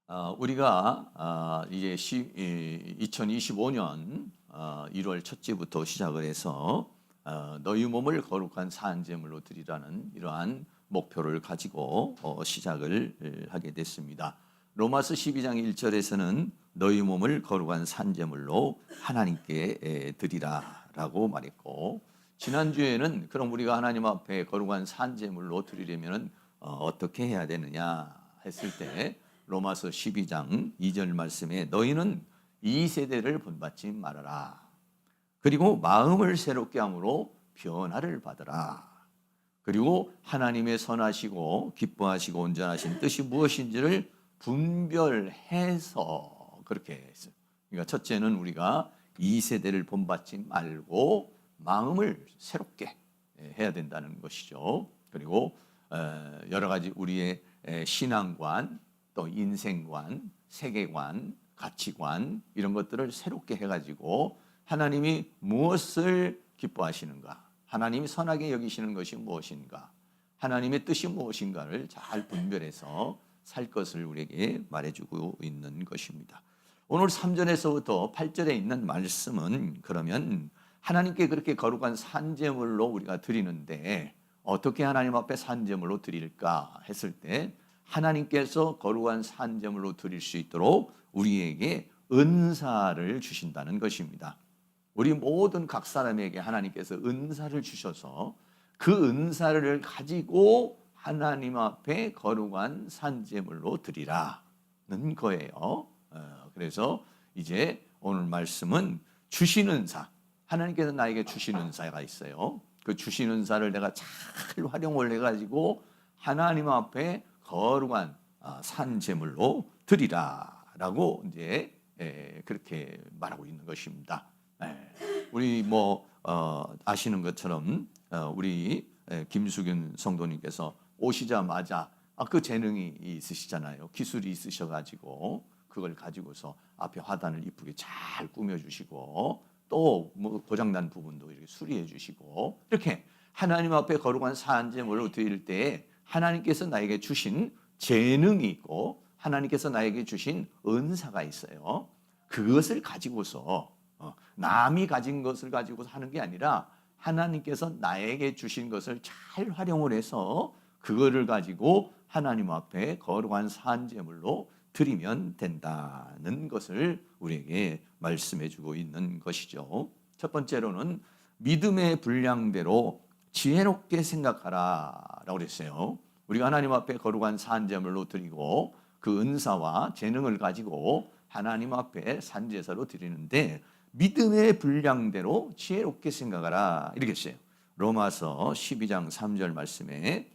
우리가 이제 2025년 1월 첫째부터 시작을 해서 너희 몸을 거룩한 산제물로 드리라는 이러한 목표를 가지고 시작을 하게 됐습니다. 로마서 12장 1절에서는 너희 몸을 거룩한 산제물로 하나님께 드리라라고 말했고, 지난주에는 그럼 우리가 하나님 앞에 거룩한 산제물로 드리려면 어떻게 해야 되느냐 했을 때 로마서 12장 2절 말씀에 너희는 이 세대를 본받지 말아라. 그리고 마음을 새롭게 함으로 변화를 받으라. 그리고 하나님의 선하시고 기뻐하시고 온전하신 뜻이 무엇인지를 분별해서 그렇게 했어요. 그러니까 첫째는 우리가 이 세대를 본받지 말고 마음을 새롭게 해야 된다는 것이죠. 그리고 여러 가지 우리의 신앙관, 또 인생관, 세계관, 가치관 이런 것들을 새롭게 해가지고 하나님이 무엇을 기뻐하시는가, 하나님이 선하게 여기시는 것이 무엇인가, 하나님의 뜻이 무엇인가를 잘 분별해서 살 것을 우리에게 말해주고 있는 것입니다. 오늘 3절에서부터 8절에 있는 말씀은 그러면 하나님께 그렇게 거룩한 산제물로 우리가 드리는데 어떻게 하나님 앞에 산제물로 드릴까 했을 때 하나님께서 거룩한 산제물로 드릴 수 있도록 우리에게 은사를 주신다는 것입니다. 우리 모든 각 사람에게 하나님께서 은사를 주셔서 그 은사를 가지고 하나님 앞에 거룩한 산제물로 드리라는 거예요. 그래서 이제 오늘 말씀은 주신 은사, 하나님께서 나에게 주신 은사가 있어요. 그 주신 은사를 내가 잘 활용을 해가지고 하나님 앞에 거룩한 산제물로 드리라라고 이제 그렇게 말하고 있는 것입니다. 우리 아시는 것처럼 우리 김수균 성도님께서 오시자마자 그 재능이 있으시잖아요. 기술이 있으셔가지고 그걸 가지고서 앞에 화단을 이쁘게 잘 꾸며주시고 또 고장난 부분도 이렇게 수리해 주시고 이렇게 하나님 앞에 거룩한 산제물로 드릴 때 하나님께서 나에게 주신 재능이 있고 하나님께서 나에게 주신 은사가 있어요. 그것을 가지고서 남이 가진 것을 가지고서 하는 게 아니라 하나님께서 나에게 주신 것을 잘 활용을 해서 그거를 가지고 하나님 앞에 거룩한 산제물로 드리면 된다는 것을 우리에게 말씀해 주고 있는 것이죠. 첫 번째로는 믿음의 분량대로 지혜롭게 생각하라라고 그랬어요. 우리가 하나님 앞에 거룩한 산제물로 드리고 그 은사와 재능을 가지고 하나님 앞에 산제사로 드리는데 믿음의 분량대로 지혜롭게 생각하라 이렇게 했어요. 로마서 12장 3절 말씀에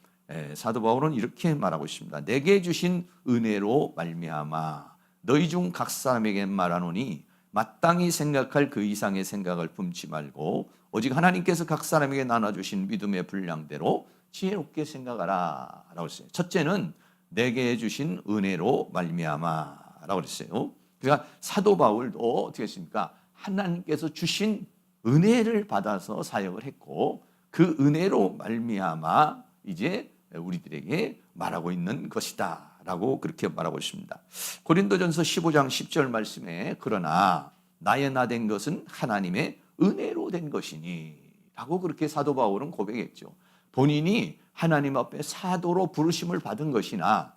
사도 바울은 이렇게 말하고 있습니다. 내게 주신 은혜로 말미암아 너희 중 각 사람에게 말하노니 마땅히 생각할 그 이상의 생각을 품지 말고 오직 하나님께서 각 사람에게 나눠주신 믿음의 분량대로 지혜롭게 생각하라 라고 했어요. 첫째는 내게 주신 은혜로 말미암아 라고 했어요. 그러니까 사도 바울도 어떻게 했습니까? 하나님께서 주신 은혜를 받아서 사역을 했고 그 은혜로 말미암아 이제 우리들에게 말하고 있는 것이다 라고 그렇게 말하고 있습니다. 고린도전서 15장 10절 말씀에 그러나 나의 나 된 것은 하나님의 은혜로 된 것이니 라고 그렇게 사도 바울은 고백했죠. 본인이 하나님 앞에 사도로 부르심을 받은 것이나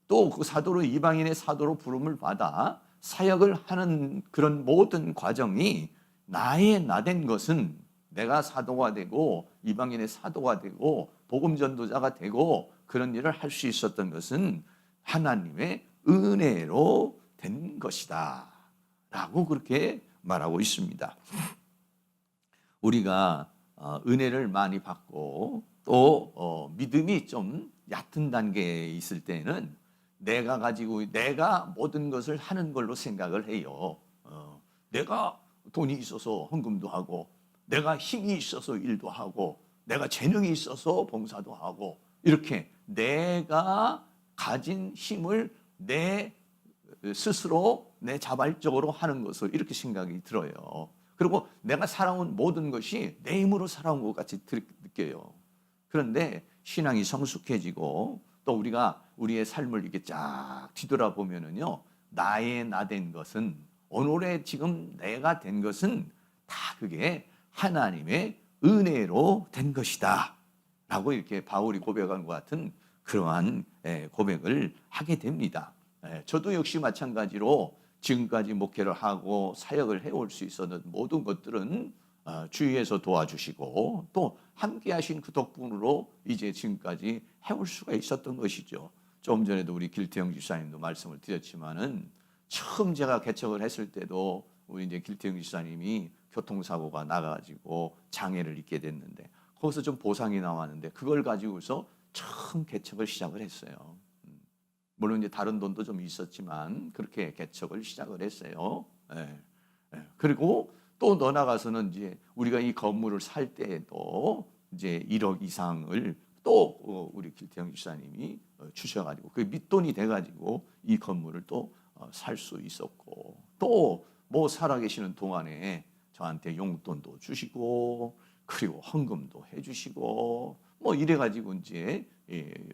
또 그 사도로 이방인의 사도로 부름을 받아 사역을 하는 그런 모든 과정이 나의 나 된 것은 내가 사도가 되고 이방인의 사도가 되고 복음 전도자가 되고 그런 일을 할 수 있었던 것은 하나님의 은혜로 된 것이다 라고 그렇게 말하고 있습니다. 우리가 은혜를 많이 받고 또 믿음이 좀 얕은 단계에 있을 때는 내가 모든 것을 하는 걸로 생각을 해요. 내가 돈이 있어서 헌금도 하고 내가 힘이 있어서 일도 하고 내가 재능이 있어서 봉사도 하고 이렇게 내가 가진 힘을 내 스스로 내 자발적으로 하는 것을 이렇게 생각이 들어요. 그리고 내가 살아온 모든 것이 내 힘으로 살아온 것 같이 느껴요. 그런데 신앙이 성숙해지고 또 우리가 우리의 삶을 이렇게 쫙 뒤돌아보면은요, 나의 나 된 것은, 오늘의 지금 내가 된 것은 다 그게 하나님의 은혜로 된 것이다 라고 이렇게 바울이 고백한 것 같은 그러한 고백을 하게 됩니다. 저도 역시 마찬가지로 지금까지 목회를 하고 사역을 해올 수 있었던 모든 것들은 주위에서 도와주시고 또 함께 하신 그 덕분으로 이제 지금까지 해올 수가 있었던 것이죠. 좀 전에도 우리 길태영 집사님도 말씀을 드렸지만은 처음 제가 개척을 했을 때도 우리 이제 길태영 집사님이 교통사고가 나가지고 장애를 입게 됐는데 거기서 좀 보상이 나왔는데 그걸 가지고서 처음 개척을 시작을 했어요. 물론 이제 다른 돈도 좀 있었지만 그렇게 개척을 시작을 했어요. 그리고 또 더 나가서는 이제 우리가 이 건물을 살 때에도 이제 1억 이상을 또 우리 길태영 집사님이 주셔가지고 그 밑돈이 돼가지고 이 건물을 또 살 수 있었고 또 뭐 살아계시는 동안에 저한테 용돈도 주시고 그리고 헌금도 해주시고 뭐 이래가지고 이제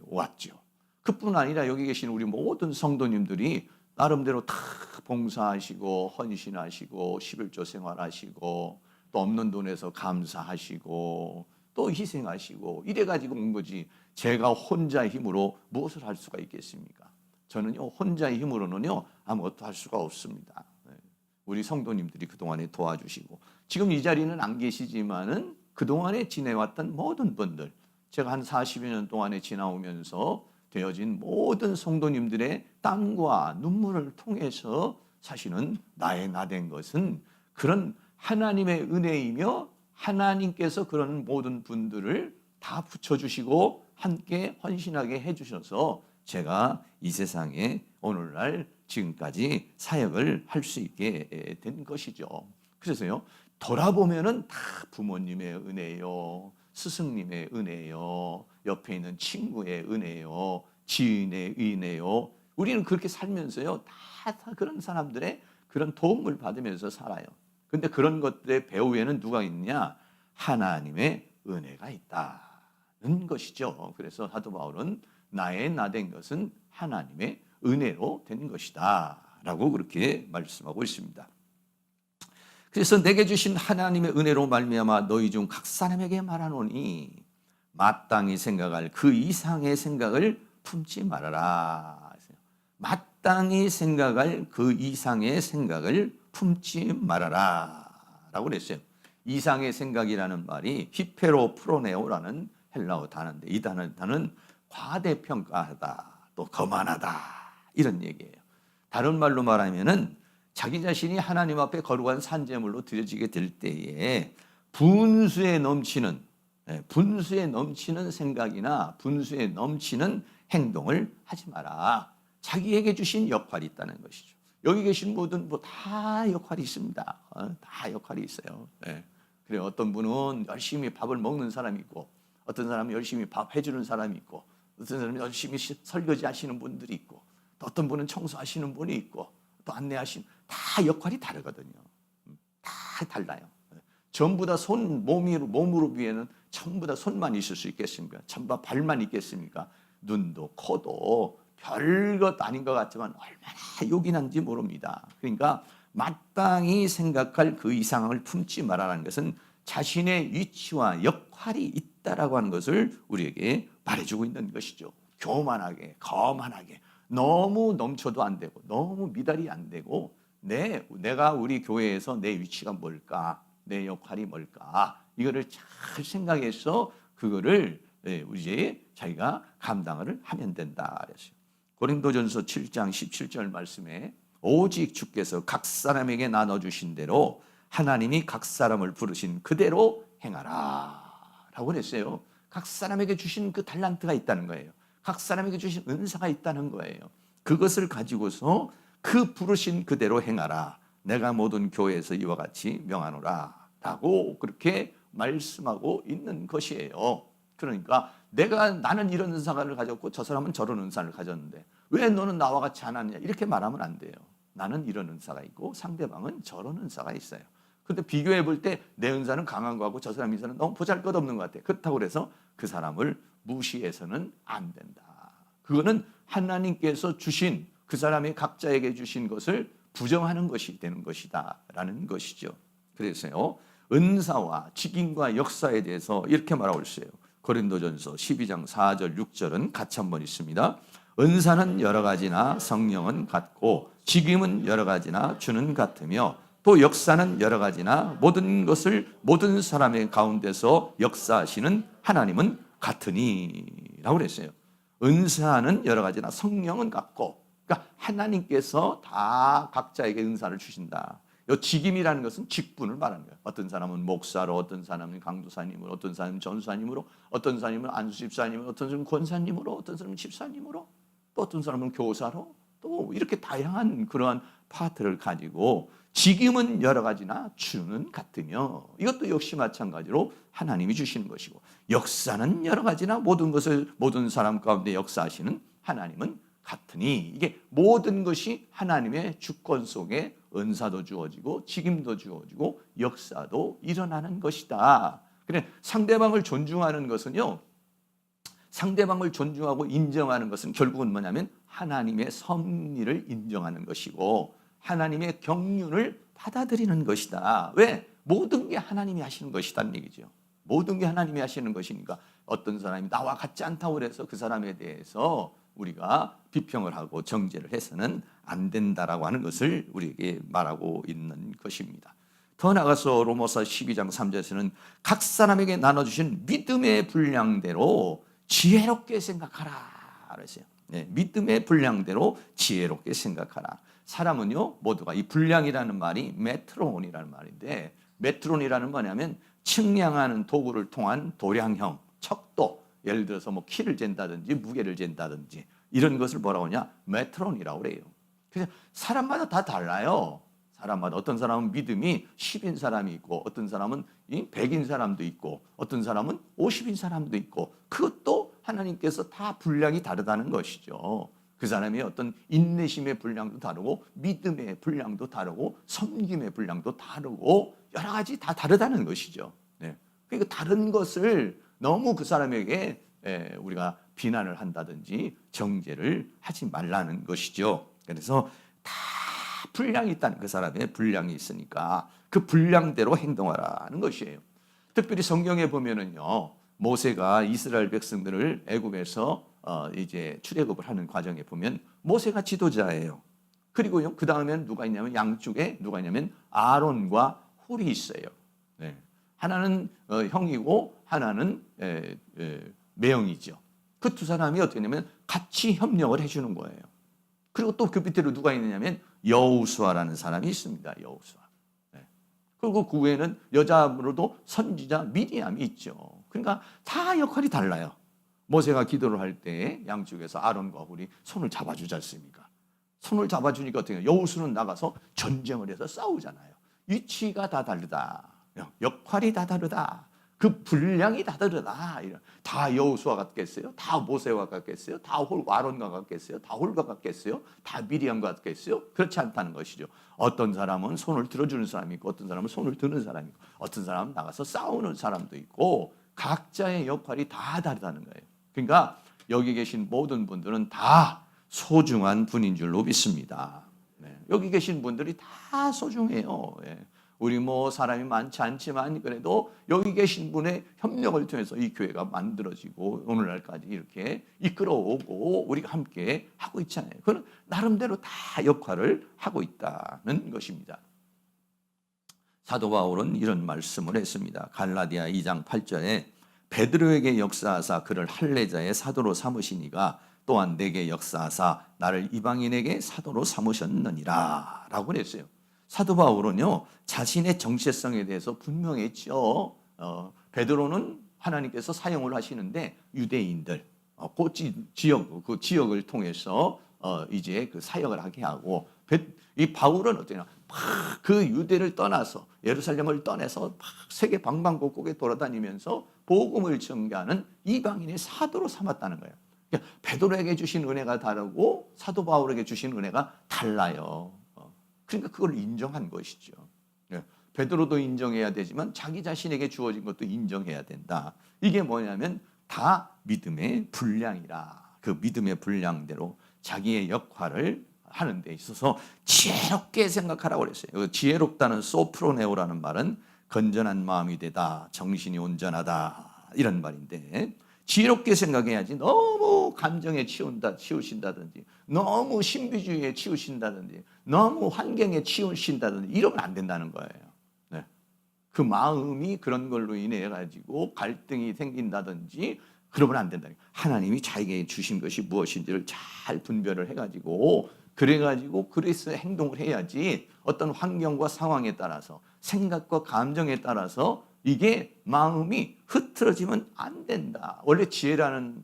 왔죠. 그뿐 아니라 여기 계신 우리 모든 성도님들이 나름대로 다 봉사하시고 헌신하시고 11조 생활하시고 또 없는 돈에서 감사하시고 또 희생하시고 이래가지고 온 거지 제가 혼자 힘으로 무엇을 할 수가 있겠습니까? 저는요 혼자의 힘으로는요 아무것도 할 수가 없습니다. 우리 성도님들이 그동안에 도와주시고 지금 이 자리는 안 계시지만은 그동안에 지내왔던 모든 분들 제가 한 40여 년 동안에 지나오면서 되어진 모든 성도님들의 땀과 눈물을 통해서 사실은 나의 나 된 것은 그런 하나님의 은혜이며 하나님께서 그런 모든 분들을 다 붙여주시고 함께 헌신하게 해주셔서 제가 이 세상에 오늘날 지금까지 사역을 할 수 있게 된 것이죠. 그래서요 돌아보면은 다 부모님의 은혜요, 스승님의 은혜요, 옆에 있는 친구의 은혜요, 지인의 은혜요. 우리는 그렇게 살면서요 다 그런 사람들의 그런 도움을 받으면서 살아요. 근데 그런 것들의 배후에는 누가 있냐? 하나님의 은혜가 있다는 것이죠. 그래서 사도 바울은 나의 나 된 것은 하나님의 은혜로 된 것이다 라고 그렇게 말씀하고 있습니다. 그래서 내게 주신 하나님의 은혜로 말미암아 너희 중 각 사람에게 말하노니 마땅히 생각할 그 이상의 생각을 품지 말아라. 마땅히 생각할 그 이상의 생각을 품지 말아라 라고 그랬어요. 이상의 생각이라는 말이 히페로 프로네오라는 헬라어 단어인데 이 단어는 과대평가하다 또 거만하다 이런 얘기예요. 다른 말로 말하면은 자기 자신이 하나님 앞에 거룩한 산제물로 드려지게 될 때에 분수에 넘치는 생각이나 분수에 넘치는 행동을 하지 마라. 자기에게 주신 역할이 있다는 것이죠. 여기 계신 분은 뭐 다 역할이 있습니다. 다 역할이 있어요. 그래 어떤 분은 열심히 밥을 먹는 사람이 있고 어떤 사람은 열심히 밥 해주는 사람이 있고 어떤 사람은 열심히 설거지 하시는 분들이 있고 또 어떤 분은 청소하시는 분이 있고 또 안내하시는 다 역할이 다르거든요. 다 달라요. 전부 다 몸으로 비해는 전부 다 손만 있을 수 있겠습니까? 전부 다 발만 있겠습니까? 눈도 코도 별것 아닌 것 같지만 얼마나 요긴한지 모릅니다. 그러니까 마땅히 생각할 그 이상을 품지 말아라는 것은 자신의 위치와 역할이 있다라고 하는 것을 우리에게 말해주고 있는 것이죠. 교만하게, 거만하게, 너무 넘쳐도 안 되고, 너무 미달이 안 되고, 내가 우리 교회에서 내 위치가 뭘까, 내 역할이 뭘까, 이거를 잘 생각해서 그거를 우리 이제 자기가 감당을 하면 된다 그랬어요. 고린도전서 7장 17절 말씀에 오직 주께서 각 사람에게 나눠주신 대로 하나님이 각 사람을 부르신 그대로 행하라 라고 그랬어요. 각 사람에게 주신 그 달란트가 있다는 거예요. 각 사람에게 주신 은사가 있다는 거예요. 그것을 가지고서 그 부르신 그대로 행하라. 내가 모든 교회에서 이와 같이 명하노라 라고 그렇게 말씀하고 있는 것이에요. 그러니까 나는 이런 은사를 가졌고 저 사람은 저런 은사를 가졌는데 왜 너는 나와 같이 안 하느냐 이렇게 말하면 안 돼요. 나는 이런 은사가 있고 상대방은 저런 은사가 있어요. 그런데 비교해 볼 때 내 은사는 강한 거하고 저 사람 은사는 너무 보잘것없는 것 같아. 그렇다고 해서 그 사람을 무시해서는 안 된다. 그거는 하나님께서 주신 그 사람의 각자에게 주신 것을 부정하는 것이 되는 것이다라는 것이죠. 그래서요, 은사와 직임과 역사에 대해서 이렇게 말하고 있어요. 고린도전서 12장 4절 6절은 같이 한번 읽습니다. 은사는 여러 가지나 성령은 같고 직임은 여러 가지나 주는 같으며 또 역사는 여러 가지나 모든 것을 모든 사람의 가운데서 역사하시는 하나님은 같으니 라고 그랬어요. 은사는 여러 가지나 성령은 같고, 그러니까 하나님께서 다 각자에게 은사를 주신다. 이 직임이라는 것은 직분을 말하는 거예요. 어떤 사람은 목사로, 어떤 사람은 강도사님으로, 어떤 사람은 전사님으로, 어떤 사람은 안수집사님으로, 어떤 사람은 권사님으로, 어떤 사람은 집사님으로, 또 어떤 사람은 교사로, 또 이렇게 다양한 그러한 파트를 가지고 직임은 여러 가지나 주는 같으며, 이것도 역시 마찬가지로 하나님이 주시는 것이고, 역사는 여러 가지나 모든 것을 모든 사람 가운데 역사하시는 하나님은 같으니, 이게 모든 것이 하나님의 주권 속에 은사도 주어지고 직임도 주어지고 역사도 일어나는 것이다. 그래, 상대방을 존중하는 것은요, 상대방을 존중하고 인정하는 것은 결국은 뭐냐면 하나님의 섭리를 인정하는 것이고 하나님의 경륜을 받아들이는 것이다. 왜? 모든 게 하나님이 하시는 것이다는 얘기죠. 모든 게 하나님이 하시는 것이니까 어떤 사람이 나와 같지 않다고 해서 그 사람에 대해서 우리가 비평을 하고 정죄를 해서는 안 된다라고 하는 것을 우리에게 말하고 있는 것입니다. 더 나아가서 로마서 12장 3절에서는 각 사람에게 나눠주신 믿음의 분량대로 지혜롭게 생각하라 그랬어요. 네, 믿음의 분량대로 지혜롭게 생각하라. 사람은요, 모두가 이 분량이라는 말이 메트론이라는 말인데, 메트론이라는 뭐냐면 측량하는 도구를 통한 도량형, 척도, 예를 들어서 뭐 키를 잰다든지 무게를 잰다든지 이런 것을 뭐라고 하냐? 메트론이라고 그래요. 그래서 사람마다 다 달라요. 사람마다 어떤 사람은 믿음이 10인 사람이 있고 어떤 사람은 100인 사람도 있고 어떤 사람은 50인 사람도 있고, 그것도 하나님께서 다 분량이 다르다는 것이죠. 그 사람의 어떤 인내심의 분량도 다르고 믿음의 분량도 다르고 섬김의 분량도 다르고 여러 가지 다 다르다는 것이죠. 네. 그러니까 다른 것을 너무 그 사람에게 우리가 비난을 한다든지 정죄를 하지 말라는 것이죠. 그래서 다 분량이 있다는, 그 사람의 분량이 있으니까 그 분량대로 행동하라는 것이에요. 특별히 성경에 보면은요, 모세가 이스라엘 백성들을 애굽에서 이제 출애굽을 하는 과정에 보면 모세가 지도자예요. 그리고요, 그 다음엔 누가 있냐면 양쪽에 누가 있냐면 아론과 훌이 있어요. 네. 하나는 형이고 하나는 매형이죠. 그 두 사람이 어떻게 하냐면 같이 협력을 해주는 거예요. 그리고 또 그 밑에로 누가 있느냐면 여호수아라는 사람이 있습니다. 여호수아. 네. 그리고 그 외에는 여자로도 선지자 미리암이 있죠. 그러니까 다 역할이 달라요. 모세가 기도를 할 때 양쪽에서 아론과 훌이 손을 잡아주지 않습니까? 손을 잡아주니까 어떻게 해요? 여호수는 나가서 전쟁을 해서 싸우잖아요. 위치가 다 다르다. 역할이 다 다르다. 그 분량이 다 다르다. 다 여호수아 같겠어요? 다 모세와 같겠어요? 다 아론과 같겠어요? 다 홀과 같겠어요? 다 미리암과 같겠어요? 그렇지 않다는 것이죠. 어떤 사람은 손을 들어주는 사람이 있고 어떤 사람은 손을 드는 사람이 있고 어떤 사람은 나가서 싸우는 사람도 있고 각자의 역할이 다 다르다는 거예요. 그러니까 여기 계신 모든 분들은 다 소중한 분인 줄로 믿습니다. 네. 여기 계신 분들이 다 소중해요. 네. 우리 뭐 사람이 많지 않지만 그래도 여기 계신 분의 협력을 통해서 이 교회가 만들어지고 오늘날까지 이렇게 이끌어오고 우리가 함께 하고 있잖아요. 그건 나름대로 다 역할을 하고 있다는 것입니다. 사도 바울은 이런 말씀을 했습니다. 갈라디아 2장 8절에 베드로에게 역사하사 그를 할례자의 사도로 삼으시니가 또한 내게 역사하사 나를 이방인에게 사도로 삼으셨느니라 라고 그랬어요. 사도 바울은요, 자신의 정체성에 대해서 분명했죠. 베드로는 하나님께서 사용을 하시는데 유대인들, 그 지역을 통해서 이제 그 사역을 하게 하고, 이 바울은 어떠냐, 막 그 유대를 떠나서 예루살렘을 떠나서 막 세계 방방곡곡에 돌아다니면서 복음을 전개하는 이방인의 사도로 삼았다는 거예요. 그러니까 베드로에게 주신 은혜가 다르고 사도 바울에게 주신 은혜가 달라요. 그러니까 그걸 인정한 것이죠. 베드로도 인정해야 되지만 자기 자신에게 주어진 것도 인정해야 된다. 이게 뭐냐면 다 믿음의 분량이라. 그 믿음의 분량대로 자기의 역할을 하는 데 있어서 지혜롭게 생각하라고 그랬어요. 지혜롭다는 소프로네오라는 말은 건전한 마음이 되다, 정신이 온전하다 이런 말인데, 지혜롭게 생각해야지 너무 감정에 치우신다든지 너무 신비주의에 치우신다든지 너무 환경에 치우신다든지 이러면 안 된다는 거예요. 네. 그 마음이 그런 걸로 인해 가지고 갈등이 생긴다든지 그러면 안 된다. 하나님이 자기에게 주신 것이 무엇인지를 잘 분별을 해가지고 그래서 행동을 해야지 어떤 환경과 상황에 따라서 생각과 감정에 따라서 이게 마음이 흐트러지면 안 된다. 원래 지혜라는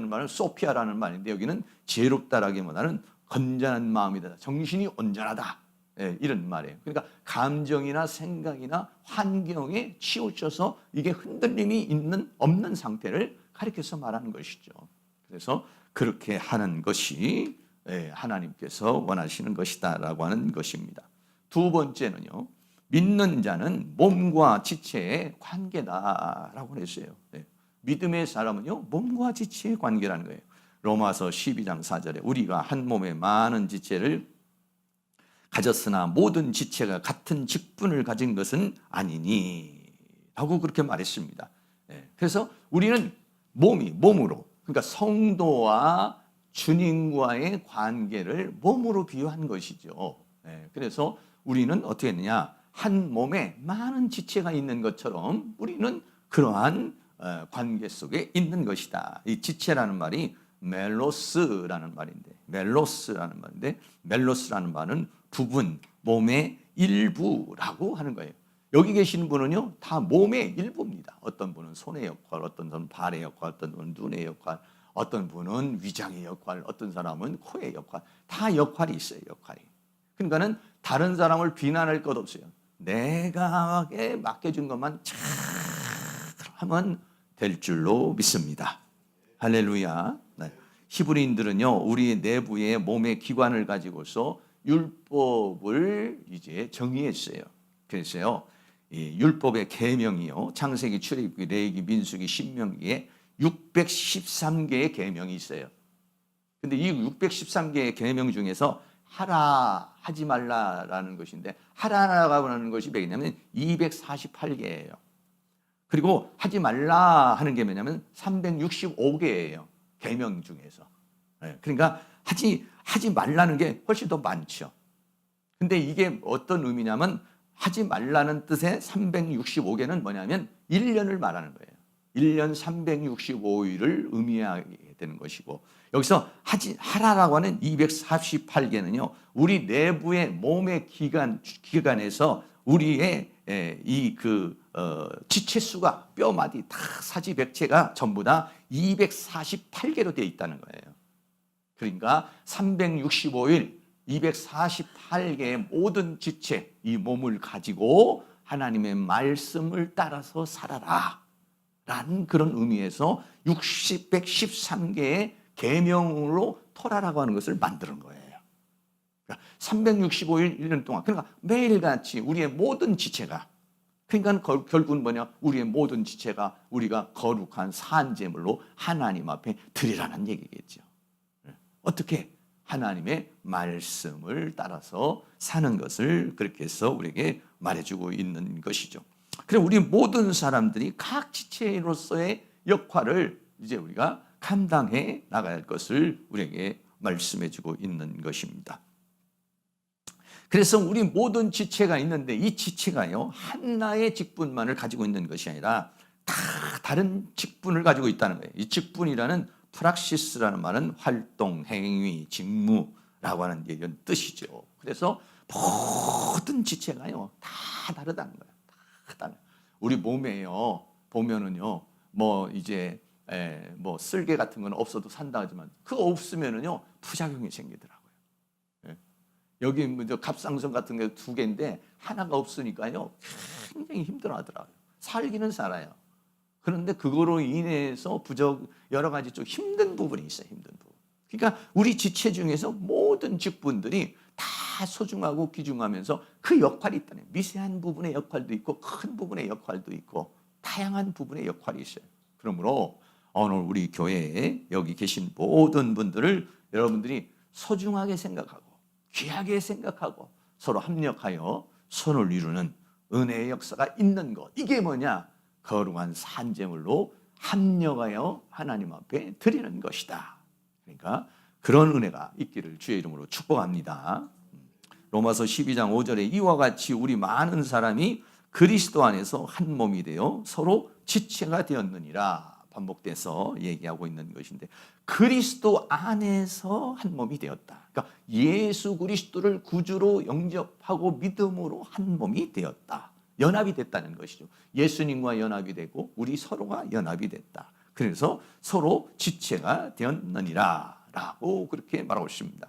말은 소피아라는 말인데 여기는 지혜롭다라기보다는 건전한 마음이다. 정신이 온전하다. 예, 이런 말이에요. 그러니까 감정이나 생각이나 환경에 치우쳐서 이게 흔들림이 없는 상태를 가리켜서 말하는 것이죠. 그래서 그렇게 하는 것이 하나님께서 원하시는 것이다라고 하는 것입니다. 두 번째는요, 믿는 자는 몸과 지체의 관계다라고 했어요. 믿음의 사람은요, 몸과 지체의 관계라는 거예요. 로마서 12장 4절에 우리가 한 몸에 많은 지체를 가졌으나 모든 지체가 같은 직분을 가진 것은 아니니 라고 그렇게 말했습니다. 그래서 우리는 몸으로, 그러니까 성도와 주님과의 관계를 몸으로 비유한 것이죠. 그래서 우리는 어떻게 했느냐, 한 몸에 많은 지체가 있는 것처럼 우리는 그러한 관계 속에 있는 것이다. 이 지체라는 말이 멜로스라는 말은 부분, 몸의 일부라고 하는 거예요. 여기 계시는 분은요, 다 몸의 일부입니다. 어떤 분은 손의 역할, 어떤 분은 발의 역할, 어떤 분은 눈의 역할, 어떤 분은 위장의 역할, 어떤 사람은 코의 역할, 다 역할이 있어요, 역할이. 그러니까는 다른 사람을 비난할 것 없어요. 내가 맡겨준 것만 잘 하면 될 줄로 믿습니다. 할렐루야. 네. 히브리인들은요, 우리 내부의 몸의 기관을 가지고서 율법을 이제 정의했어요. 그래서요, 이 율법의 계명이요, 창세기, 출애굽기, 레위기, 민수기, 신명기에 613개의 계명이 있어요. 근데 이 613개의 계명 중에서 하라, 하지 말라라는 것인데, 하라라고 하는 것이 뭐냐면 248개예요. 그리고 하지 말라 하는 게 뭐냐면 365개예요. 계명 중에서. 그러니까 하지 말라는 게 훨씬 더 많죠. 근데 이게 어떤 의미냐면 하지 말라는 뜻의 365개는 뭐냐면 1년을 말하는 거예요. 1년 365일을 의미하게 되는 것이고, 여기서 하라라고 하는 248개는요, 우리 내부의 몸의 기관에서 우리의 지체수가 뼈마디 다 사지백체가 전부 다 248개로 되어 있다는 거예요. 그러니까 365일 248개의 모든 지체, 이 몸을 가지고 하나님의 말씀을 따라서 살아라 라는 그런 의미에서 113개의 계명으로 토라라고 하는 것을 만드는 거예요. 365일 1년 동안, 그러니까 매일같이 우리의 모든 지체가, 그러니까 결국은 뭐냐, 우리의 모든 지체가 우리가 거룩한 산제물로 하나님 앞에 드리라는 얘기겠죠. 어떻게? 하나님의 말씀을 따라서 사는 것을 그렇게 해서 우리에게 말해주고 있는 것이죠. 그래, 우리 모든 사람들이 각 지체로서의 역할을 이제 우리가 감당해 나가야 할 것을 우리에게 말씀해주고 있는 것입니다. 그래서 우리 모든 지체가 있는데 이 지체가요, 하나의 직분만을 가지고 있는 것이 아니라 다 다른 직분을 가지고 있다는 거예요. 이 직분이라는 프락시스라는 말은 활동, 행위, 직무라고 하는 이런 뜻이죠. 그래서 모든 지체가요, 다 다르다는 거예요. 다 다른. 우리 몸에요, 보면은요, 쓸개 같은 건 없어도 산다 하지만 그거 없으면은요, 부작용이 생기더라고요. 여기 갑상선 같은 게 2개인데 하나가 없으니까요, 굉장히 힘들어하더라고요. 살기는 살아요. 그런데 그거로 인해서 여러 가지 좀 힘든 부분이 있어요. 힘든 부분. 그러니까 우리 지체 중에서 모든 직분들이 다 소중하고 귀중하면서 그 역할이 있다네. 미세한 부분의 역할도 있고 큰 부분의 역할도 있고 다양한 부분의 역할이 있어요. 그러므로 오늘 우리 교회에 여기 계신 모든 분들을 여러분들이 소중하게 생각하고 귀하게 생각하고 서로 합력하여 선을 이루는 은혜의 역사가 있는 것. 이게 뭐냐? 거룩한 산제물로 합력하여 하나님 앞에 드리는 것이다. 그러니까 그런 은혜가 있기를 주의 이름으로 축복합니다. 로마서 12장 5절에 이와 같이 우리 많은 사람이 그리스도 안에서 한 몸이 되어 서로 지체가 되었느니라 반복돼서 얘기하고 있는 것인데, 그리스도 안에서 한 몸이 되었다. 그러니까 예수 그리스도를 구주로 영접하고 믿음으로 한 몸이 되었다. 연합이 됐다는 것이죠. 예수님과 연합이 되고 우리 서로가 연합이 됐다. 그래서 서로 지체가 되었느니라 라고 그렇게 말하고 있습니다.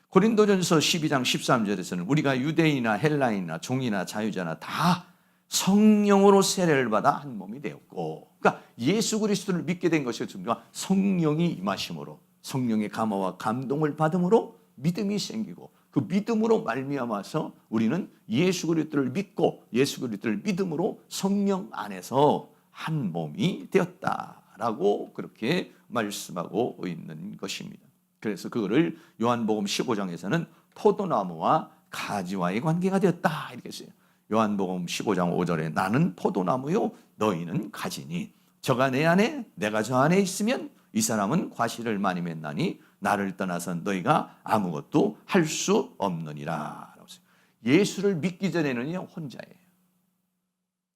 고린도전서 12장 13절에서는 우리가 유대인이나 헬라인이나 종이나 자유자나 다 성령으로 세례를 받아 한 몸이 되었고, 그러니까 예수 그리스도를 믿게 된 것이 성령이 임하심으로, 성령의 감화와 감동을 받음으로 믿음이 생기고, 그 믿음으로 말미암아서 우리는 예수 그리스도를 믿고 예수 그리스도를 믿음으로 성령 안에서 한 몸이 되었다라고 그렇게 말씀하고 있는 것입니다. 그래서 그거를 요한복음 15장에서는 포도나무와 가지와의 관계가 되었다 이렇게 했어요. 요한복음 15장 5절에 나는 포도나무요 너희는 가지니 저가 내 안에 내가 저 안에 있으면 이 사람은 과실을 많이 맺나니 나를 떠나선 너희가 아무것도 할 수 없느니라. 예수를 믿기 전에는요 혼자예요.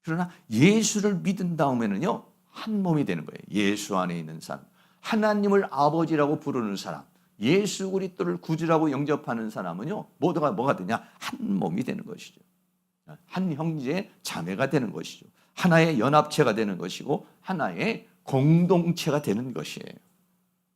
그러나 예수를 믿은 다음에는요 한 몸이 되는 거예요. 예수 안에 있는 사람, 하나님을 아버지라고 부르는 사람, 예수 그리스도를 구주라고 영접하는 사람은요 모두가 뭐가 되냐? 한 몸이 되는 것이죠. 한 형제 자매가 되는 것이죠. 하나의 연합체가 되는 것이고 하나의 공동체가 되는 것이에요.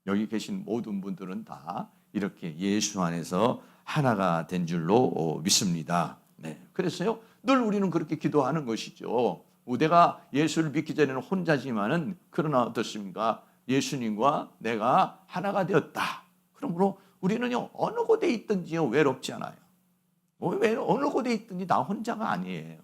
여기 계신 모든 분들은 다 이렇게 예수 안에서 하나가 된 줄로 믿습니다. 네. 그래서요 늘 우리는 그렇게 기도하는 것이죠. 내가 예수를 믿기 전에는 혼자지만은 그러나 어떻습니까? 예수님과 내가 하나가 되었다. 그러므로 우리는요 어느 곳에 있든지요 외롭지 않아요. 어느 곳에 있든지 나 혼자가 아니에요.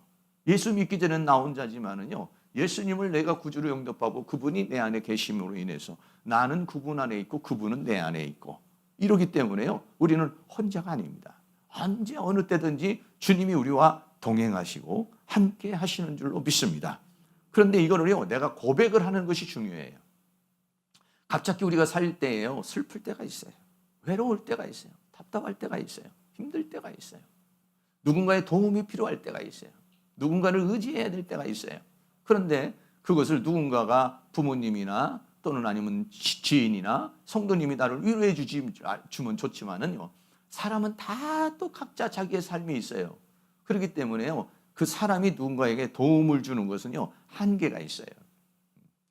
예수 믿기 전에는 나 혼자지만은요 예수님을 내가 구주로 영접하고 그분이 내 안에 계심으로 인해서 나는 그분 안에 있고 그분은 내 안에 있고 이러기 때문에요 우리는 혼자가 아닙니다. 언제 어느 때든지 주님이 우리와 동행하시고 함께 하시는 줄로 믿습니다. 그런데 이거를요 내가 고백을 하는 것이 중요해요. 갑자기 우리가 살 때에요 슬플 때가 있어요. 외로울 때가 있어요. 답답할 때가 있어요. 힘들 때가 있어요. 누군가의 도움이 필요할 때가 있어요. 누군가를 의지해야 될 때가 있어요. 그런데 그것을 누군가가 부모님이나 또는 아니면 지인이나 성도님이 나를 위로해 주면 좋지만은요 사람은 다 또 각자 자기의 삶이 있어요. 그렇기 때문에요 그 사람이 누군가에게 도움을 주는 것은요 한계가 있어요.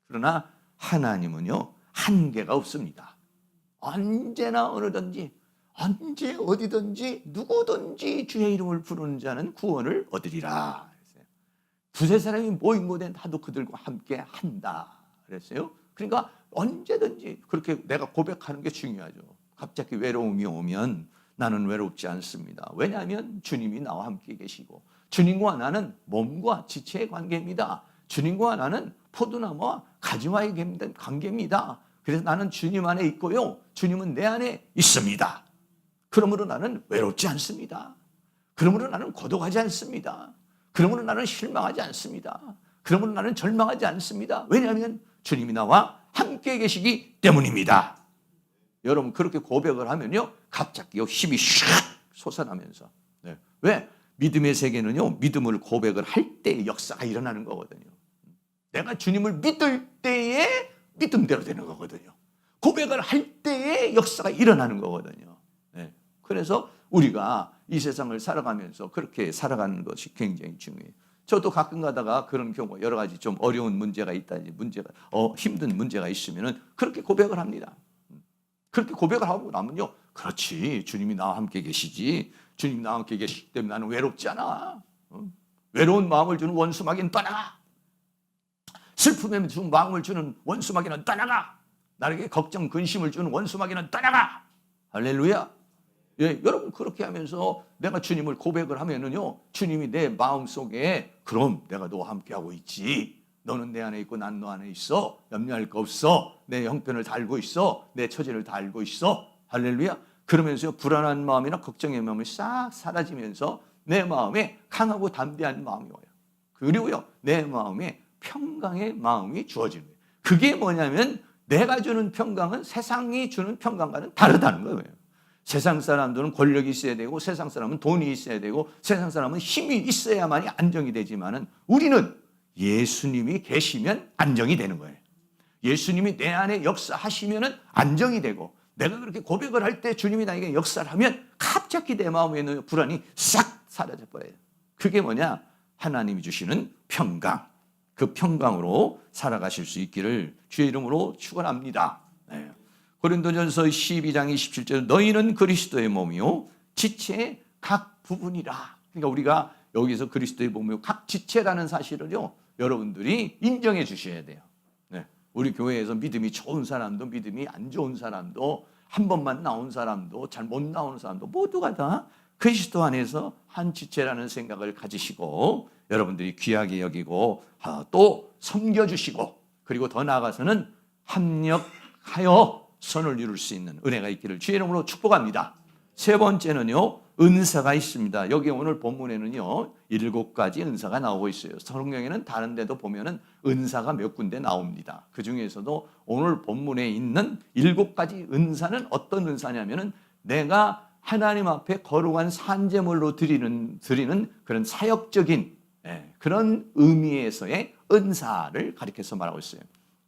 그러나 하나님은요 한계가 없습니다. 언제나 어느든지 언제 어디든지 누구든지 주의 이름을 부르는 자는 구원을 얻으리라. 두세 사람이 모인 곳에 나도 그들과 함께 한다 그랬어요. 그러니까 언제든지 그렇게 내가 고백하는 게 중요하죠. 갑자기 외로움이 오면 나는 외롭지 않습니다. 왜냐하면 주님이 나와 함께 계시고 주님과 나는 몸과 지체의 관계입니다. 주님과 나는 포도나무와 가지와의 관계입니다. 그래서 나는 주님 안에 있고요 주님은 내 안에 있습니다. 그러므로 나는 외롭지 않습니다. 그러므로 나는 고독하지 않습니다. 그러므로 나는 실망하지 않습니다. 그러므로 나는 절망하지 않습니다. 왜냐하면 주님이 나와 함께 계시기 때문입니다. 여러분 그렇게 고백을 하면요 갑자기 힘이 샥 솟아나면서 네. 왜? 믿음의 세계는요 믿음을 고백을 할 때의 역사가 일어나는 거거든요. 내가 주님을 믿을 때에 믿음대로 되는 거거든요. 고백을 할 때의 역사가 일어나는 거거든요. 네. 그래서 우리가 이 세상을 살아가면서 그렇게 살아가는 것이 굉장히 중요해요. 저도 가끔 가다가 그런 경우 여러 가지 좀 어려운 문제가 있다든지 힘든 문제가 있으면은 그렇게 고백을 합니다. 그렇게 고백을 하고 나면요 그렇지 주님이 나와 함께 계시지 주님이 나와 함께 계시기 때문에 나는 외롭지 않아. 외로운 마음을 주는 원수마귀는 떠나가. 슬픔에 주는 마음을 주는 원수마귀는 떠나가. 나에게 걱정 근심을 주는 원수마귀는 떠나가. 할렐루야. 예, 여러분 그렇게 하면서 내가 주님을 고백을 하면은요 주님이 내 마음속에 그럼 내가 너와 함께하고 있지 너는 내 안에 있고 난 너 안에 있어. 염려할 거 없어. 내 형편을 다 알고 있어. 내 처지를 다 알고 있어. 할렐루야. 그러면서 불안한 마음이나 걱정의 마음이 싹 사라지면서 내 마음에 강하고 담대한 마음이 와요. 그리고요, 내 마음에 평강의 마음이 주어지는 거예요. 그게 뭐냐면 내가 주는 평강은 세상이 주는 평강과는 다르다는 거예요. 세상 사람들은 권력이 있어야 되고, 세상 사람은 돈이 있어야 되고, 세상 사람은 힘이 있어야만이 안정이 되지만은 우리는 예수님이 계시면 안정이 되는 거예요. 예수님이 내 안에 역사하시면은 안정이 되고, 내가 그렇게 고백을 할 때 주님이 나에게 역사를 하면 갑자기 내 마음에 있는 불안이 싹 사라져 버려요. 그게 뭐냐? 하나님이 주시는 평강. 그 평강으로 살아가실 수 있기를 주의 이름으로 축원합니다. 네. 고린도전서 12장 27절 너희는 그리스도의 몸이요 지체의 각 부분이라. 그러니까 우리가 여기서 그리스도의 몸이요 각 지체라는 사실을요 여러분들이 인정해 주셔야 돼요. 네. 우리 교회에서 믿음이 좋은 사람도 믿음이 안 좋은 사람도 한 번만 나온 사람도 잘 못 나오는 사람도 모두가 다 그리스도 안에서 한 지체라는 생각을 가지시고 여러분들이 귀하게 여기고 또 섬겨주시고 그리고 더 나아가서는 합력하여 선을 이룰 수 있는 은혜가 있기를 주의 이름으로 축복합니다. 세 번째는요, 은사가 있습니다. 여기 오늘 본문에는요 7가지 은사가 나오고 있어요. 성경에는 다른 데도 보면은 은사가 몇 군데 나옵니다. 그 중에서도 오늘 본문에 있는 7가지 은사는 어떤 은사냐면은 내가 하나님 앞에 거룩한 산제물로 드리는 그런 사역적인 그런 의미에서의 은사를 가리켜서 말하고 있어요.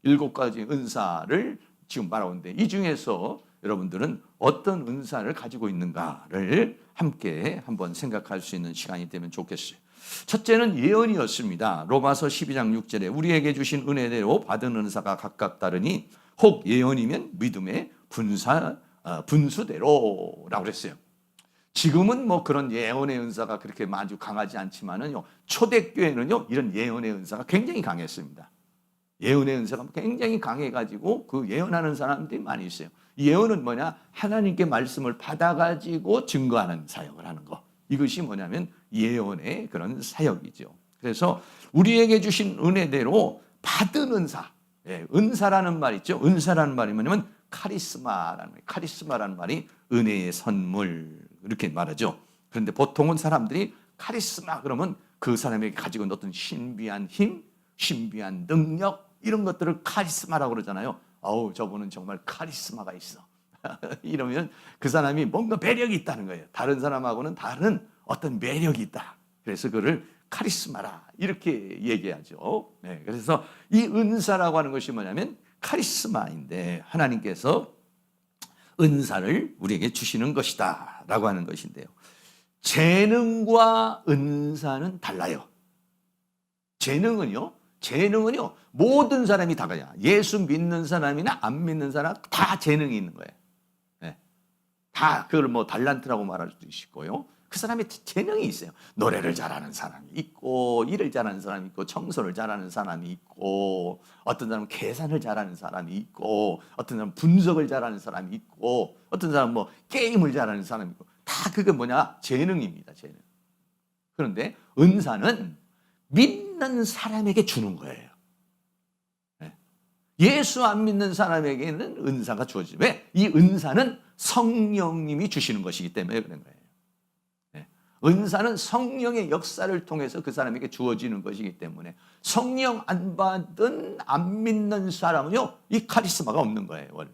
7가지 은사를 지금 말하고 있는데 이 중에서 여러분들은 어떤 은사를 가지고 있는가를 함께 한번 생각할 수 있는 시간이 되면 좋겠어요. 첫째는 예언이었습니다. 로마서 12장 6절에 우리에게 주신 은혜대로 받은 은사가 각각 다르니 혹 예언이면 믿음의 분수대로라고 그랬어요. 지금은 뭐 그런 예언의 은사가 그렇게 아주 강하지 않지만은요, 초대교회는요, 이런 예언의 은사가 굉장히 강했습니다. 예언의 은사가 굉장히 강해가지고 그 예언하는 사람들이 많이 있어요. 예언은 뭐냐? 하나님께 말씀을 받아가지고 증거하는 사역을 하는 거. 이것이 뭐냐면 예언의 그런 사역이죠. 그래서 우리에게 주신 은혜대로 받은 은사. 은사라는 말 있죠. 은사라는 말이 뭐냐면 카리스마라는 말. 카리스마라는 말이 은혜의 선물 이렇게 말하죠. 그런데 보통은 사람들이 카리스마 그러면 그 사람에게 가지고 있는 어떤 신비한 힘, 신비한 능력 이런 것들을 카리스마라고 그러잖아요. 어우, 저분은 정말 카리스마가 있어. 이러면 그 사람이 뭔가 매력이 있다는 거예요. 다른 사람하고는 다른 어떤 매력이 있다. 그래서 그를 카리스마라 이렇게 얘기하죠. 네, 그래서 이 은사라고 하는 것이 뭐냐면 카리스마인데 하나님께서 은사를 우리에게 주시는 것이다 라고 하는 것인데요. 재능과 은사는 달라요. 재능은요 모든 사람이 다 가요. 예수 믿는 사람이나 안 믿는 사람 다 재능이 있는 거예요. 네. 다 그걸 뭐 달란트라고 말할 수도 있고요. 그 사람이 재능이 있어요. 노래를 잘하는 사람이 있고 일을 잘하는 사람이 있고 청소를 잘하는 사람이 있고 어떤 사람은 계산을 잘하는 사람이 있고 어떤 사람은 분석을 잘하는 사람이 있고 어떤 사람은 뭐 게임을 잘하는 사람이 있고 다 그게 뭐냐? 재능입니다. 재능. 그런데 은사는 믿는 사람에게 주는 거예요. 예수 안 믿는 사람에게는 은사가 주어지죠. 왜? 이 은사는 성령님이 주시는 것이기 때문에 그런 거예요. 은사는 성령의 역사를 통해서 그 사람에게 주어지는 것이기 때문에 성령 안 받은 안 믿는 사람은요 이 카리스마가 없는 거예요 원래.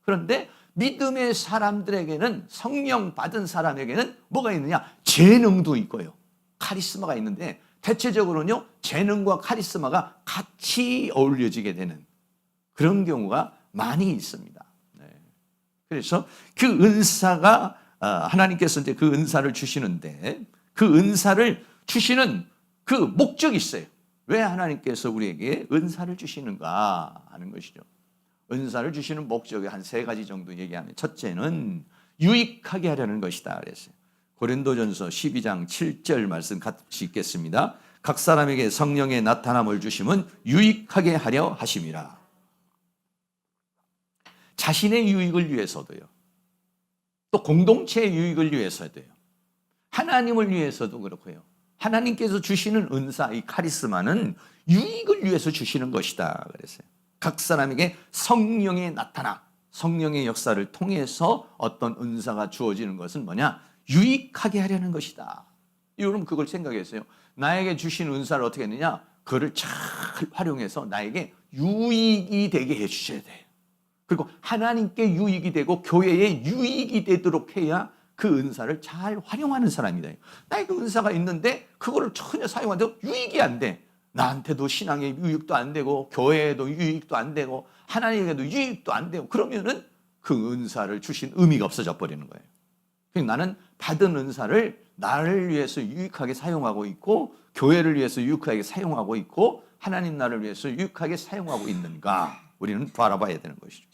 그런데 믿음의 사람들에게는 성령 받은 사람에게는 뭐가 있느냐? 재능도 있고요 카리스마가 있는데 대체적으로는요 재능과 카리스마가 같이 어울려지게 되는 그런 경우가 많이 있습니다. 그래서 그 은사가 하나님께서 이제 그 은사를 주시는데 그 은사를 주시는 그 목적이 있어요. 왜 하나님께서 우리에게 은사를 주시는가 하는 것이죠. 은사를 주시는 목적이 한 3가지 정도 얘기하면 첫째는 유익하게 하려는 것이다 그랬어요. 고린도전서 12장 7절 말씀 같이 읽겠습니다. 각 사람에게 성령의 나타남을 주심은 유익하게 하려 하심이라. 자신의 유익을 위해서도요. 또 공동체의 유익을 위해서도요. 하나님을 위해서도 그렇고요. 하나님께서 주시는 은사, 이 카리스마는 유익을 위해서 주시는 것이다 그랬어요. 각 사람에게 성령의 나타나, 성령의 역사를 통해서 어떤 은사가 주어지는 것은 뭐냐? 유익하게 하려는 것이다. 여러분 그걸 생각했어요. 나에게 주신 은사를 어떻게 했느냐? 그걸 잘 활용해서 나에게 유익이 되게 해주셔야 돼요. 그리고 하나님께 유익이 되고 교회에 유익이 되도록 해야 그 은사를 잘 활용하는 사람이다. 나에게 은사가 있는데 그거를 전혀 사용하는데 유익이 안 돼. 나한테도 신앙의 유익도 안 되고 교회에도 유익도 안 되고 하나님에게도 유익도 안 되고 그러면은 그 은사를 주신 의미가 없어져 버리는 거예요. 그러니까 나는 받은 은사를 나를 위해서 유익하게 사용하고 있고 교회를 위해서 유익하게 사용하고 있고 하나님 나라를 위해서 유익하게 사용하고 있는가 우리는 바라봐야 되는 것이죠.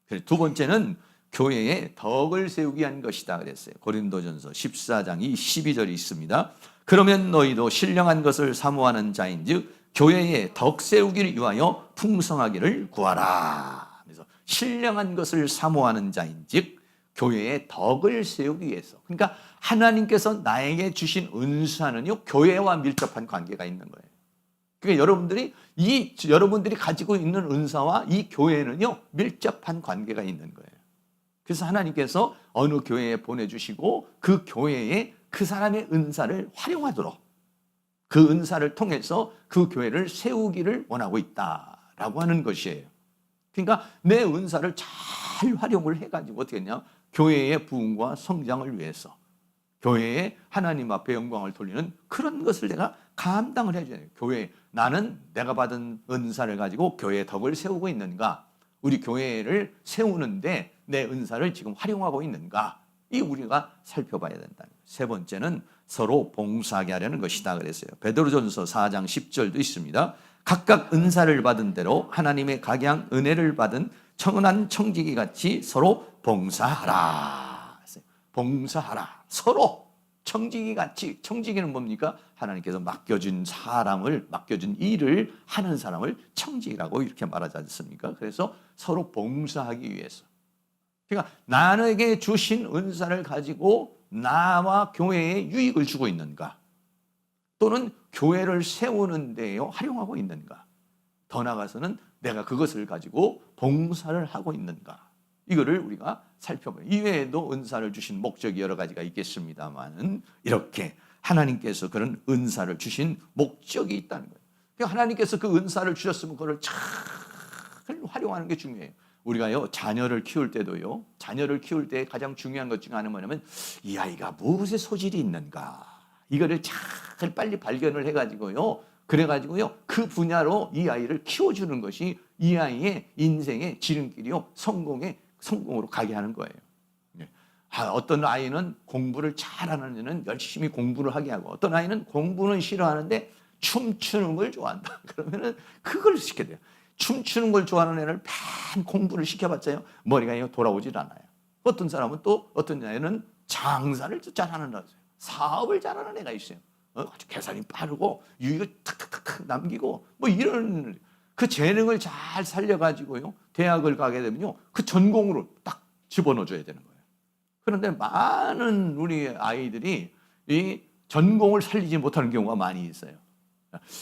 그래서 두 번째는 교회에 덕을 세우기 위한 것이다 그랬어요. 고린도전서 14장 12절이 있습니다. 그러면 너희도 신령한 것을 사모하는 자인즉 교회에 덕 세우기를 위하여 풍성하기를 구하라. 그래서 신령한 것을 사모하는 자인즉 교회에 덕을 세우기 위해서. 그러니까 하나님께서 나에게 주신 은사는요 교회와 밀접한 관계가 있는 거예요. 그러니까 여러분들이 가지고 있는 은사와 이 교회는요 밀접한 관계가 있는 거예요. 그래서 하나님께서 어느 교회에 보내주시고 그 교회에 그 사람의 은사를 활용하도록 그 은사를 통해서 그 교회를 세우기를 원하고 있다라고 하는 것이에요. 그러니까 내 은사를 잘 활용을 해가지고 어떻게 했냐? 교회의 부흥과 성장을 위해서 교회에 하나님 앞에 영광을 돌리는 그런 것을 내가 감당을 해줘야 돼요. 교회 나는 내가 받은 은사를 가지고 교회의 덕을 세우고 있는가? 우리 교회를 세우는데 내 은사를 지금 활용하고 있는가? 이 우리가 살펴봐야 된다. 세 번째는 서로 봉사하게 하려는 것이다 그랬어요. 베드로전서 4장 10절도 있습니다. 각각 은사를 받은 대로 하나님의 각양 은혜를 받은 청은한 청지기 같이 서로 봉사하라. 봉사하라. 서로 청지기 같이. 청지기는 뭡니까? 하나님께서 맡겨준 일을 하는 사람을 청지기라고 이렇게 말하지 않습니까? 그래서 서로 봉사하기 위해서. 그러니까 나에게 주신 은사를 가지고 나와 교회에 유익을 주고 있는가? 또는 교회를 세우는 데에 활용하고 있는가? 더 나아가서는 내가 그것을 가지고 봉사를 하고 있는가? 이거를 우리가 살펴봐요. 이외에도 은사를 주신 목적이 여러 가지가 있겠습니다만 이렇게 하나님께서 그런 은사를 주신 목적이 있다는 거예요. 그러니까 하나님께서 그 은사를 주셨으면 그걸 잘 활용하는 게 중요해요. 우리가요 자녀를 키울 때도요 자녀를 키울 때 가장 중요한 것 중에 하나는 뭐냐면 이 아이가 무엇에 소질이 있는가 이거를 잘 빨리 발견을 해가지고요 그래가지고요 그 분야로 이 아이를 키워주는 것이 이 아이의 인생의 지름길이요 성공으로 가게 하는 거예요. 어떤 아이는 공부를 잘하는 애는 열심히 공부를 하게 하고 어떤 아이는 공부는 싫어하는데 춤추는 걸 좋아한다. 그러면은 그걸 시켜야 돼요. 춤추는 걸 좋아하는 애를 반 공부를 시켜봤자요 머리가 돌아오질 않아요. 어떤 사람은 또 어떤 애는 장사를 잘하는 애가 있어요. 사업을 잘하는 애가 있어요. 아주 계산이 빠르고 유익을 탁탁탁 남기고 뭐 이런 그 재능을 잘 살려가지고요 대학을 가게 되면요 그 전공으로 딱 집어넣어줘야 되는 거예요. 그런데 많은 우리 아이들이 이 전공을 살리지 못하는 경우가 많이 있어요.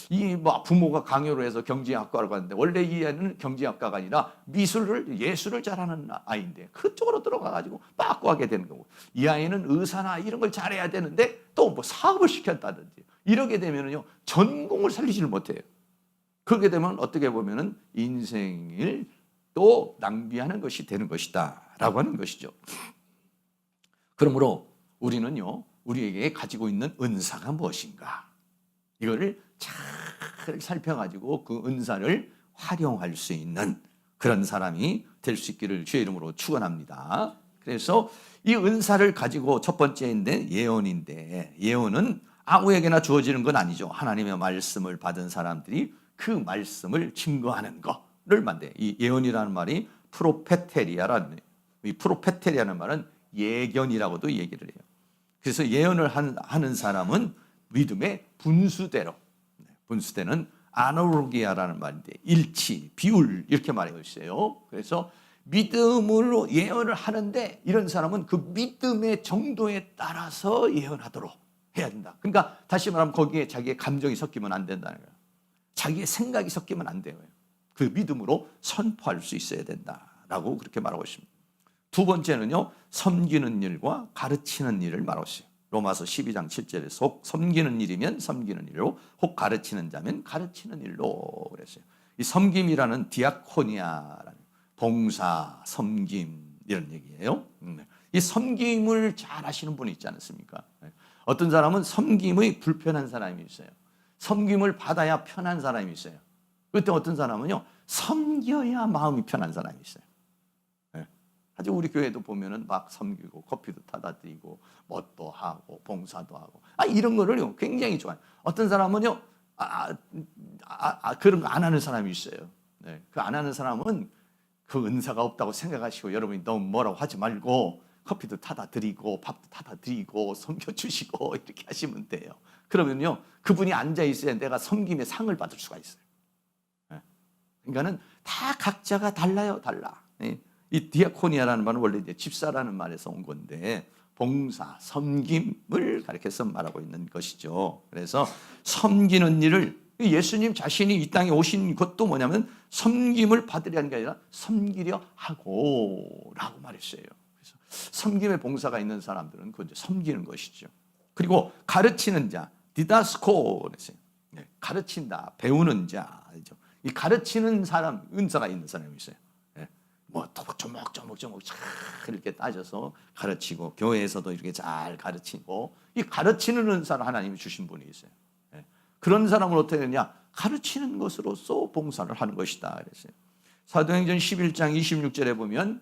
이 뭐 부모가 강요로 해서 경제학과를 갔는데 원래 이 애는 경제학과가 아니라 예술을 잘하는 아이인데 그쪽으로 들어가가지고 빠꾸하게 되는 거고 이 아이는 의사나 이런 걸 잘해야 되는데 또 뭐 사업을 시켰다든지 이러게 되면은요 전공을 살리지를 못해요. 그렇게 되면 어떻게 보면은 인생을 또 낭비하는 것이 되는 것이다라고 하는 것이죠. 그러므로 우리는요 우리에게 가지고 있는 은사가 무엇인가 이거를 잘 살펴가지고 그 은사를 활용할 수 있는 그런 사람이 될 수 있기를 주의 이름으로 축원합니다. 그래서 이 은사를 가지고 첫 번째인데 예언인데 예언은 아무에게나 주어지는 건 아니죠. 하나님의 말씀을 받은 사람들이 그 말씀을 증거하는 거를 만든 이 예언이라는 말이 프로페테리아라는 이 프로페테리아는 말은 예견이라고도 얘기를 해요. 그래서 예언을 하는 사람은 믿음의 분수대로 분수대는 아나로기아라는 말인데 일치, 비율 이렇게 말하고 있어요. 그래서 믿음으로 예언을 하는데 이런 사람은 그 믿음의 정도에 따라서 예언하도록 해야 된다. 그러니까 다시 말하면 거기에 자기의 감정이 섞이면 안 된다는 거예요. 자기의 생각이 섞이면 안 돼요. 그 믿음으로 선포할 수 있어야 된다라고 그렇게 말하고 있습니다. 두 번째는요, 섬기는 일과 가르치는 일을 말하고 있어요. 로마서 12장 7절에서 혹 섬기는 일이면 섬기는 일로, 혹 가르치는 자면 가르치는 일로 그랬어요. 이 섬김이라는 디아코니아라는 봉사, 섬김 이런 얘기예요. 이 섬김을 잘 하시는 분이 있지 않습니까? 어떤 사람은 섬김의 불편한 사람이 있어요. 섬김을 받아야 편한 사람이 있어요. 그때 어떤 사람은요, 섬겨야 마음이 편한 사람이 있어요. 아주 우리 교회도 보면은 막 섬기고 커피도 타다 드리고 뭣도 하고 봉사도 하고 이런 거를 굉장히 좋아해요. 어떤 사람은요 그런 거 안 하는 사람이 있어요. 네, 그 안 하는 사람은 그 은사가 없다고 생각하시고 여러분이 너무 뭐라고 하지 말고 커피도 타다 드리고 밥도 타다 드리고 섬겨주시고 이렇게 하시면 돼요. 그러면요 그분이 앉아 있어야 내가 섬김의 상을 받을 수가 있어요. 네. 그러니까는 다 각자가 달라요, 달라. 네. 이 디아코니아라는 말은 원래 이제 집사라는 말에서 온 건데 봉사, 섬김을 가리켜서 말하고 있는 것이죠. 그래서 섬기는 일을 예수님 자신이 이 땅에 오신 것도 뭐냐면 섬김을 받으려는 게 아니라 섬기려 하고라고 말했어요. 그래서 섬김의 봉사가 있는 사람들은 그건 이제 섬기는 것이죠. 그리고 가르치는 자, 디다스코 그랬어요. 네, 가르친다, 배우는 자죠. 이 가르치는 사람, 은사가 있는 사람이 있어요. 뭐 조목조목 이렇게 따져서 가르치고 교회에서도 이렇게 잘 가르치고 이 가르치는 은사를 하나님이 주신 분이 있어요. 그런 사람을 어떻게 되냐? 가르치는 것으로서 봉사를 하는 것이다 그랬어요. 사도행전 11장 26절에 보면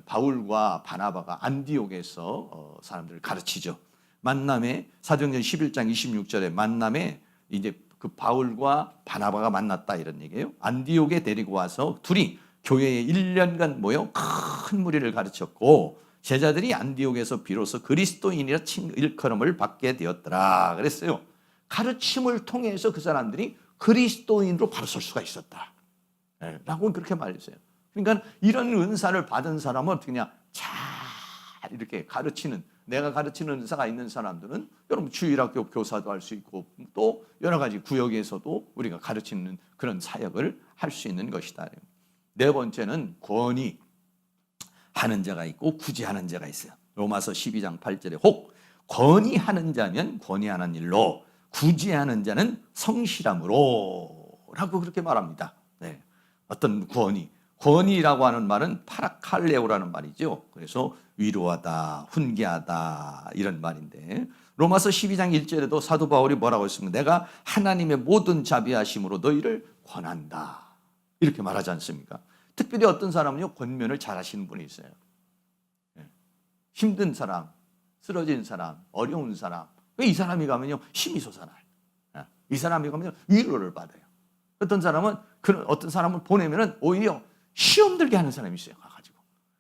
바울과 바나바가 안디옥에서 사람들을 가르치죠. 만남에 사도행전 11장 26절에 만남에 이제 그 바울과 바나바가 만났다 이런 얘기예요. 안디옥에 데리고 와서 둘이 교회에 1년간 모여 큰 무리를 가르쳤고 제자들이 안디옥에서 비로소 그리스도인이라 일컬음을 받게 되었더라 그랬어요. 가르침을 통해서 그 사람들이 그리스도인으로 바로 설 수가 있었다 라고 그렇게 말했어요. 그러니까 이런 은사를 받은 사람은 어떻게 냐 잘 이렇게 가르치는, 내가 가르치는 은사가 있는 사람들은 여러분 주일학교 교사도 할 수 있고 또 여러 가지 구역에서도 우리가 가르치는 그런 사역을 할 수 있는 것이다. 네 번째는 권위하는 자가 있고 구제하는 자가 있어요. 로마서 12장 8절에 혹 권위하는 자면 권위하는 일로, 구제하는 자는 성실함으로 라고 그렇게 말합니다. 네. 어떤 권위라고 하는 말은 파라칼레오라는 말이죠. 그래서 위로하다, 훈계하다 이런 말인데 로마서 12장 1절에도 사도 바울이 뭐라고 했습니까? 내가 하나님의 모든 자비하심으로 너희를 권한다 이렇게 말하지 않습니까? 특별히 어떤 사람은요 권면을 잘 하시는 분이 있어요. 힘든 사람, 쓰러진 사람, 어려운 사람, 이 사람이 가면요 힘이 솟아나요. 이 사람이 가면 위로를 받아요. 어떤 사람은 보내면은 오히려 시험 들게 하는 사람이 있어요. 가가지고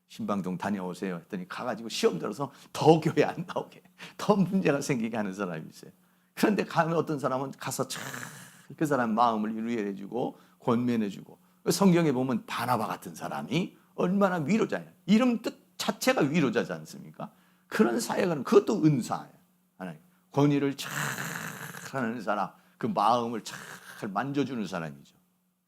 신방동 다녀오세요 했더니 가가지고 시험 들어서 더 교회 안 나오게, 더 문제가 생기게 하는 사람이 있어요. 그런데 가면 어떤 사람은 가서 그 사람 마음을 위로해주고 권면해주고, 성경에 보면 바나바 같은 사람이 얼마나 위로자예요. 이름 뜻 자체가 위로자지 않습니까? 그런 사역은 그것도 은사예요. 하나님 권위를 잘 하는 사람, 그 마음을 잘 만져주는 사람이죠.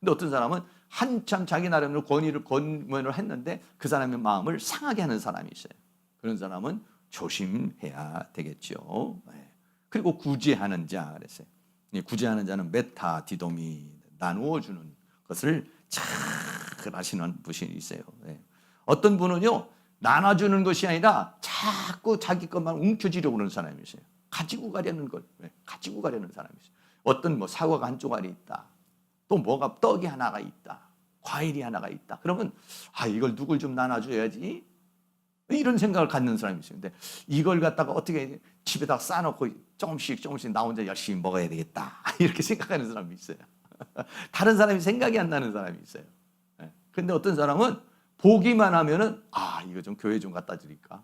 근데 어떤 사람은 한참 자기 나름으로 권면을 했는데 그 사람의 마음을 상하게 하는 사람이 있어요. 그런 사람은 조심해야 되겠죠. 그리고 구제하는 자 그랬어요. 구제하는 자는 메타 디도미, 나누어 주는 것을 잘 하시는 분이 있어요. 어떤 분은요 나눠주는 것이 아니라 자꾸 자기 것만 움켜쥐려고 하는 사람이 있어요. 가지고 가려는 사람이 있어요. 어떤 뭐 사과가 한 쪼가리 있다, 또 뭐가 떡이 하나가 있다, 과일이 하나가 있다. 그러면 이걸 누굴 좀 나눠줘야지 이런 생각을 갖는 사람이 있어요. 근데 이걸 갖다가 어떻게 집에다 싸놓고 조금씩 나 혼자 열심히 먹어야 되겠다 이렇게 생각하는 사람이 있어요. 다른 사람이 생각이 안 나는 사람이 있어요. 근데 어떤 사람은 보기만 하면은 이거 좀 교회 좀 갖다 드릴까,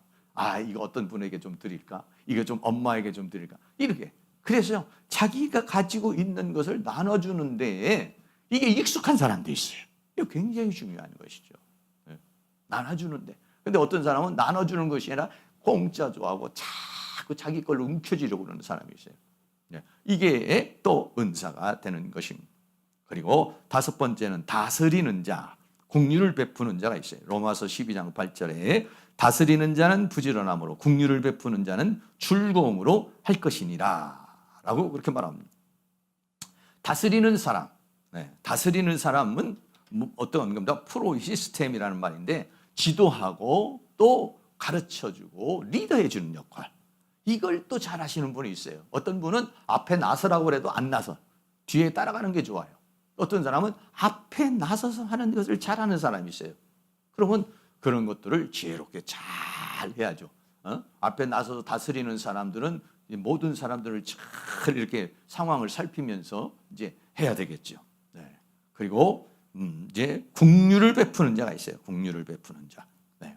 이거 어떤 분에게 좀 드릴까, 이거 좀 엄마에게 좀 드릴까, 이렇게. 그래서 자기가 가지고 있는 것을 나눠주는데 이게 익숙한 사람도 있어요. 이거 굉장히 중요한 것이죠. 나눠주는데. 근데 어떤 사람은 나눠주는 것이 아니라 공짜 좋아하고 자꾸 자기 걸로 움켜쥐려고 그러는 사람이 있어요. 이게 또 은사가 되는 것입니다. 그리고 다섯 번째는 다스리는 자, 국률을 베푸는 자가 있어요. 로마서 12장 8절에 다스리는 자는 부지런함으로 국률을 베푸는 자는 즐거움으로 할 것이니라 라고 그렇게 말합니다. 다스리는 사람, 다스리는 사람은 어떤 겁니다? 프로 시스템이라는 말인데 지도하고 또 가르쳐주고 리더해주는 역할, 이걸 또 잘하시는 분이 있어요. 어떤 분은 앞에 나서라고 해도 안 나서 뒤에 따라가는 게 좋아요. 어떤 사람은 앞에 나서서 하는 것을 잘하는 사람이 있어요. 그러면 그런 것들을 지혜롭게 잘 해야죠. 앞에 나서서 다스리는 사람들은 모든 사람들을 잘 이렇게 상황을 살피면서 이제 해야 되겠죠. 그리고 이제 국률을 베푸는 자가 있어요. 국률을 베푸는 자.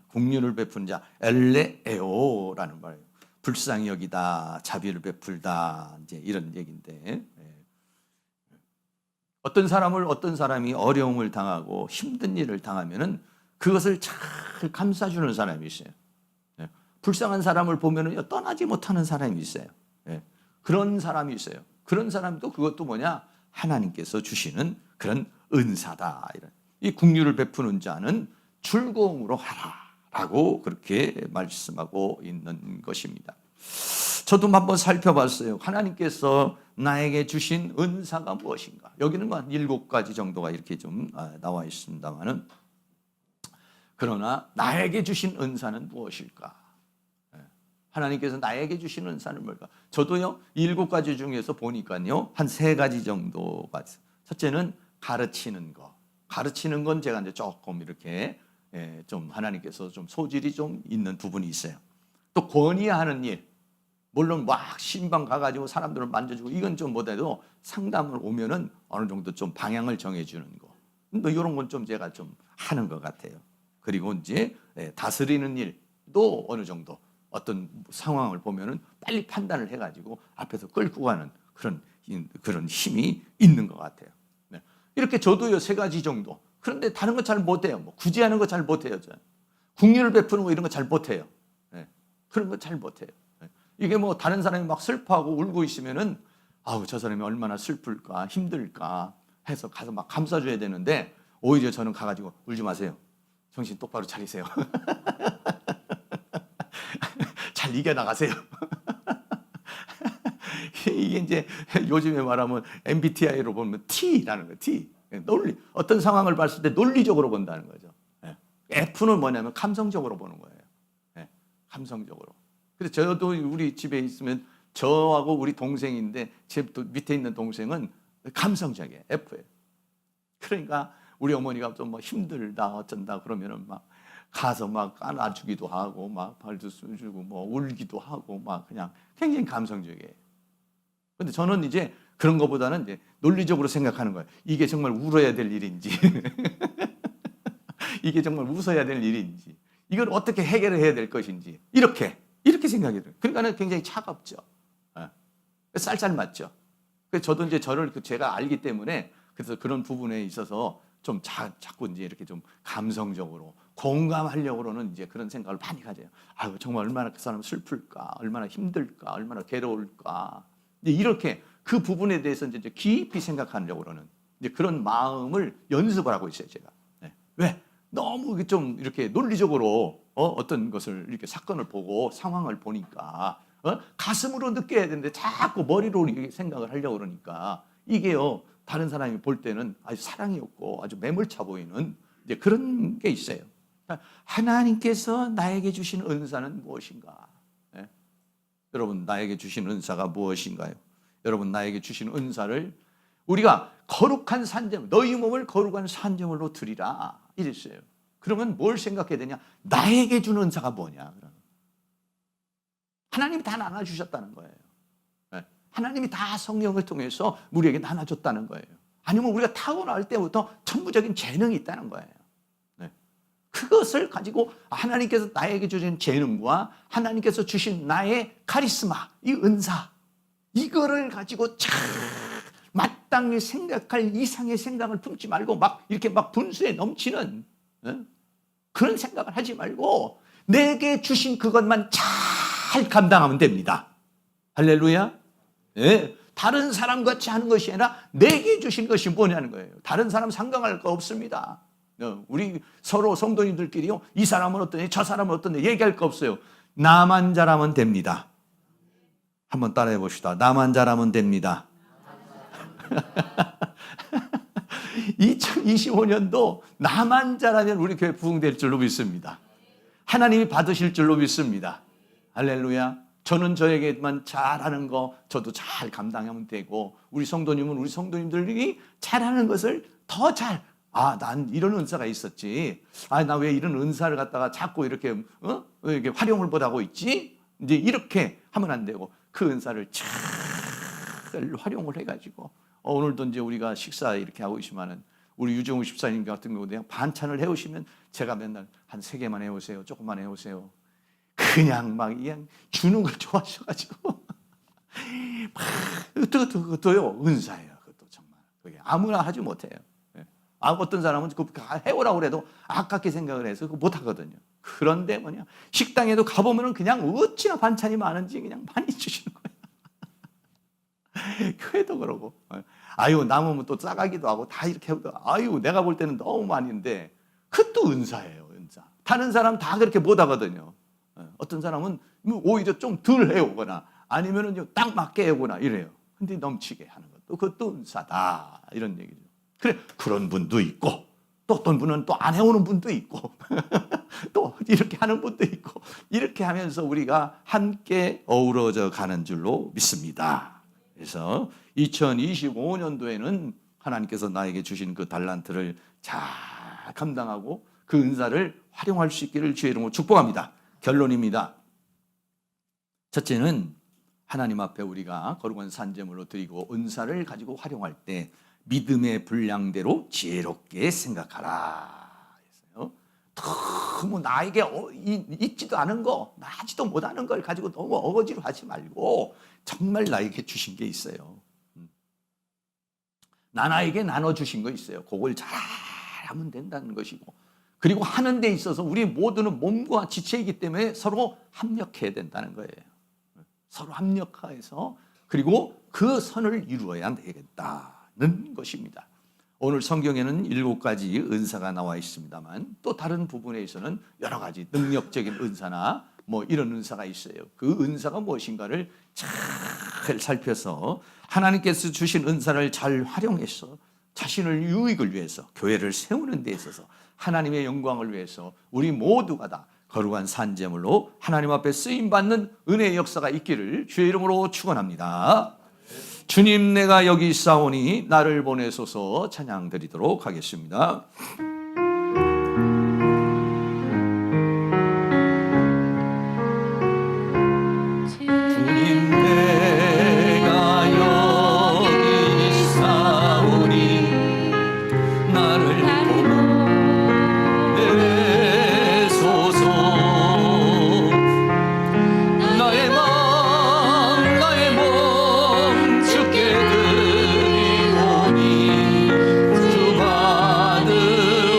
국률을 베푸는 자, 엘레에오라는 말이에요. 불쌍히 여기다, 자비를 베풀다, 이제 이런 얘기인데, 어떤 사람이 어려움을 당하고 힘든 일을 당하면은 그것을 잘 감싸주는 사람이 있어요. 불쌍한 사람을 보면은 떠나지 못하는 사람이 있어요. 그런 사람이 있어요. 그런 사람도 그것도 뭐냐? 하나님께서 주시는 그런 은사다. 이런. 이 국률을 베푸는 자는 즐거움으로 하라라고 그렇게 말씀하고 있는 것입니다. 저도 한번 살펴봤어요. 하나님께서 나에게 주신 은사가 무엇인가? 여기는 한 7가지 정도가 이렇게 좀 나와 있습니다만은, 그러나 나에게 주신 은사는 무엇일까? 하나님께서 나에게 주신 은사는 뭘까? 저도요, 7가지 중에서 보니까요, 한 3가지 정도가 있어요. 첫째는 가르치는 거. 가르치는 건 제가 이제 조금 이렇게 좀 하나님께서 좀 소질이 좀 있는 부분이 있어요. 또 권위하는 일. 물론 막 신방 가가지고 사람들을 만져주고 이건 좀 못해도 상담을 오면은 어느 정도 좀 방향을 정해주는 거. 뭐 이런 건 좀 제가 좀 하는 것 같아요. 그리고 이제 다스리는 일도 어느 정도 어떤 상황을 보면은 빨리 판단을 해가지고 앞에서 끌고 가는 그런 힘이 있는 것 같아요. 이렇게 저도요 3가지 정도. 그런데 다른 거 잘 못해요. 뭐 구제하는 거 잘 못해요. 국률을 베푸는 거 이런 거 잘 못해요. 그런 거 잘 못해요. 이게 뭐 다른 사람이 막 슬퍼하고 울고 있으면은 아우 저 사람이 얼마나 슬플까 힘들까 해서 가서 막 감싸줘야 되는데, 오히려 저는 가가지고 울지 마세요. 정신 똑바로 차리세요. 잘 이겨나가세요. 이게 이제 요즘에 말하면 MBTI로 보면 T라는 거예요. T. 논리. 어떤 상황을 봤을 때 논리적으로 본다는 거죠. F는 뭐냐면 감성적으로 보는 거예요. 감성적으로. 그래서 저도 우리 집에 있으면 저하고 우리 동생인데 제 또 밑에 있는 동생은 감성적이에요. F예요. 그러니까 우리 어머니가 좀 뭐 힘들다 어쩐다 그러면은 막 가서 막 안아주기도 하고 막 발도 쑤주고 뭐 울기도 하고 막 그냥 굉장히 감성적이에요. 근데 저는 이제 그런 것보다는 이제 논리적으로 생각하는 거예요. 이게 정말 울어야 될 일인지, 이게 정말 웃어야 될 일인지, 이걸 어떻게 해결해야 될 것인지, 이렇게 생각이 들어요. 그러니까 굉장히 차갑죠. 쌀쌀 맞죠. 그래서 저도 이제 저를 제가 알기 때문에 그래서 그런 부분에 있어서 좀 자꾸 이제 이렇게 좀 감성적으로 공감하려고는 이제 그런 생각을 많이 가져요. 아유, 정말 얼마나 그 사람 슬플까, 얼마나 힘들까, 얼마나 괴로울까. 이렇게 그 부분에 대해서 이제 깊이 생각하려고 그러는 이제 그런 마음을 연습을 하고 있어요, 제가. 왜? 너무 좀 이렇게 논리적으로 어떤 것을 이렇게 사건을 보고 상황을 보니까 가슴으로 느껴야 되는데 자꾸 머리로 이렇게 생각을 하려고 그러니까 이게요, 다른 사람이 볼 때는 아주 사랑이 없고 아주 매몰차 보이는 이제 그런 게 있어요. 하나님께서 나에게 주신 은사는 무엇인가? 여러분, 나에게 주신 은사가 무엇인가요? 여러분, 나에게 주신 은사를 우리가 거룩한 산재물, 너희 몸을 거룩한 산재물로 드리라 이랬어요. 그러면 뭘 생각해야 되냐? 나에게 준 은사가 뭐냐? 하나님이 다 나눠주셨다는 거예요. 하나님이 다 성령을 통해서 우리에게 나눠줬다는 거예요. 아니면 우리가 타고날 때부터 천부적인 재능이 있다는 거예요. 그것을 가지고 하나님께서 나에게 주신 재능과 하나님께서 주신 나의 카리스마, 이 은사, 이거를 가지고 참 마땅히 생각할 이상의 생각을 품지 말고 막 이렇게 막 분수에 넘치는 그런 생각을 하지 말고 내게 주신 그것만 잘 잘 감당하면 됩니다. 할렐루야. 예. 다른 사람 같이 하는 것이 아니라 내게 주신 것이 뭐냐는 거예요. 다른 사람 상관할 거 없습니다. 우리 서로 성도님들끼리요, 이 사람은 어떠냐, 저 사람은 어떠냐 얘기할 거 없어요. 나만 잘하면 됩니다. 한번 따라해 봅시다. 나만 잘하면 됩니다. 2025년도 나만 잘하면 우리 교회 부흥될 줄로 믿습니다. 하나님이 받으실 줄로 믿습니다. 할렐루야. 저는 저에게만 잘하는 거 저도 잘 감당하면 되고, 우리 성도님은 우리 성도님들이 잘하는 것을 더 잘, 난 이런 은사가 있었지. 나 왜 이런 은사를 갖다가 자꾸 이렇게 왜 이렇게 활용을 못하고 있지? 이제 이렇게 하면 안 되고, 그 은사를 잘 활용을 해가지고, 오늘도 이제 우리가 식사 이렇게 하고 있지만은 우리 유정우 집사님 같은 경우도 반찬을 해오시면 제가 맨날 한 3개만 해오세요, 조금만 해오세요. 그냥 막 그냥 주는 걸 좋아하셔가지고 그것도요 은사예요. 그것도 정말 그게 아무나 하지 못해요. 어떤 사람은 그 해오라고 그래도 아깝게 생각을 해서 그거 못 하거든요. 그런데 뭐냐, 식당에도 가보면은 그냥 어찌나 반찬이 많은지 그냥 많이 주시는 거예요. 교회도 그러고, 남으면 또 싸가기도 하고 다 이렇게 하고, 내가 볼 때는 너무 많은데 그것도 은사예요. 은사. 다른 사람 다 그렇게 못 하거든요. 어떤 사람은 오히려 좀 덜 해오거나 아니면은 딱 맞게 해오거나 이래요. 근데 넘치게 하는 것도 그것도 은사다, 이런 얘기죠. 그래, 그런 분도 있고, 또 어떤 분은 또 안 해오는 분도 있고, 또 이렇게 하는 분도 있고, 이렇게 하면서 우리가 함께 어우러져 가는 줄로 믿습니다. 그래서 2025년도에는 하나님께서 나에게 주신 그 달란트를 잘 감당하고 그 은사를 활용할 수 있기를 주의 이름으로 축복합니다. 결론입니다. 첫째는 하나님 앞에 우리가 거룩한 산제물로 드리고 은사를 가지고 활용할 때 믿음의 분량대로 지혜롭게 생각하라. 너무 나에게 있지도 않은 거, 나지도 못하는 걸 가지고 너무 어거지로 하지 말고 정말 나에게 주신 게 있어요. 나에게 나눠주신 거 있어요. 그걸 잘하면 된다는 것이고, 그리고 하는 데 있어서 우리 모두는 몸과 지체이기 때문에 서로 합력해야 된다는 거예요. 서로 합력해서 그리고 그 선을 이루어야 되겠다는 것입니다. 오늘 성경에는 7가지 은사가 나와 있습니다만 또 다른 부분에 있어서는 여러 가지 능력적인 은사나 뭐 이런 은사가 있어요. 그 은사가 무엇인가를 잘 살펴서 하나님께서 주신 은사를 잘 활용해서 자신을 유익을 위해서 교회를 세우는 데 있어서 하나님의 영광을 위해서 우리 모두가 다 거룩한 산제물로 하나님 앞에 쓰임받는 은혜의 역사가 있기를 주의 이름으로 축원합니다. 주님, 내가 여기 있사오니 나를 보내소서 찬양 드리도록 하겠습니다. 주님, 내가 여기 있사오니 나를 보내소서. 나의 마음 나의 몸 주께 드리오니 주 받으소서.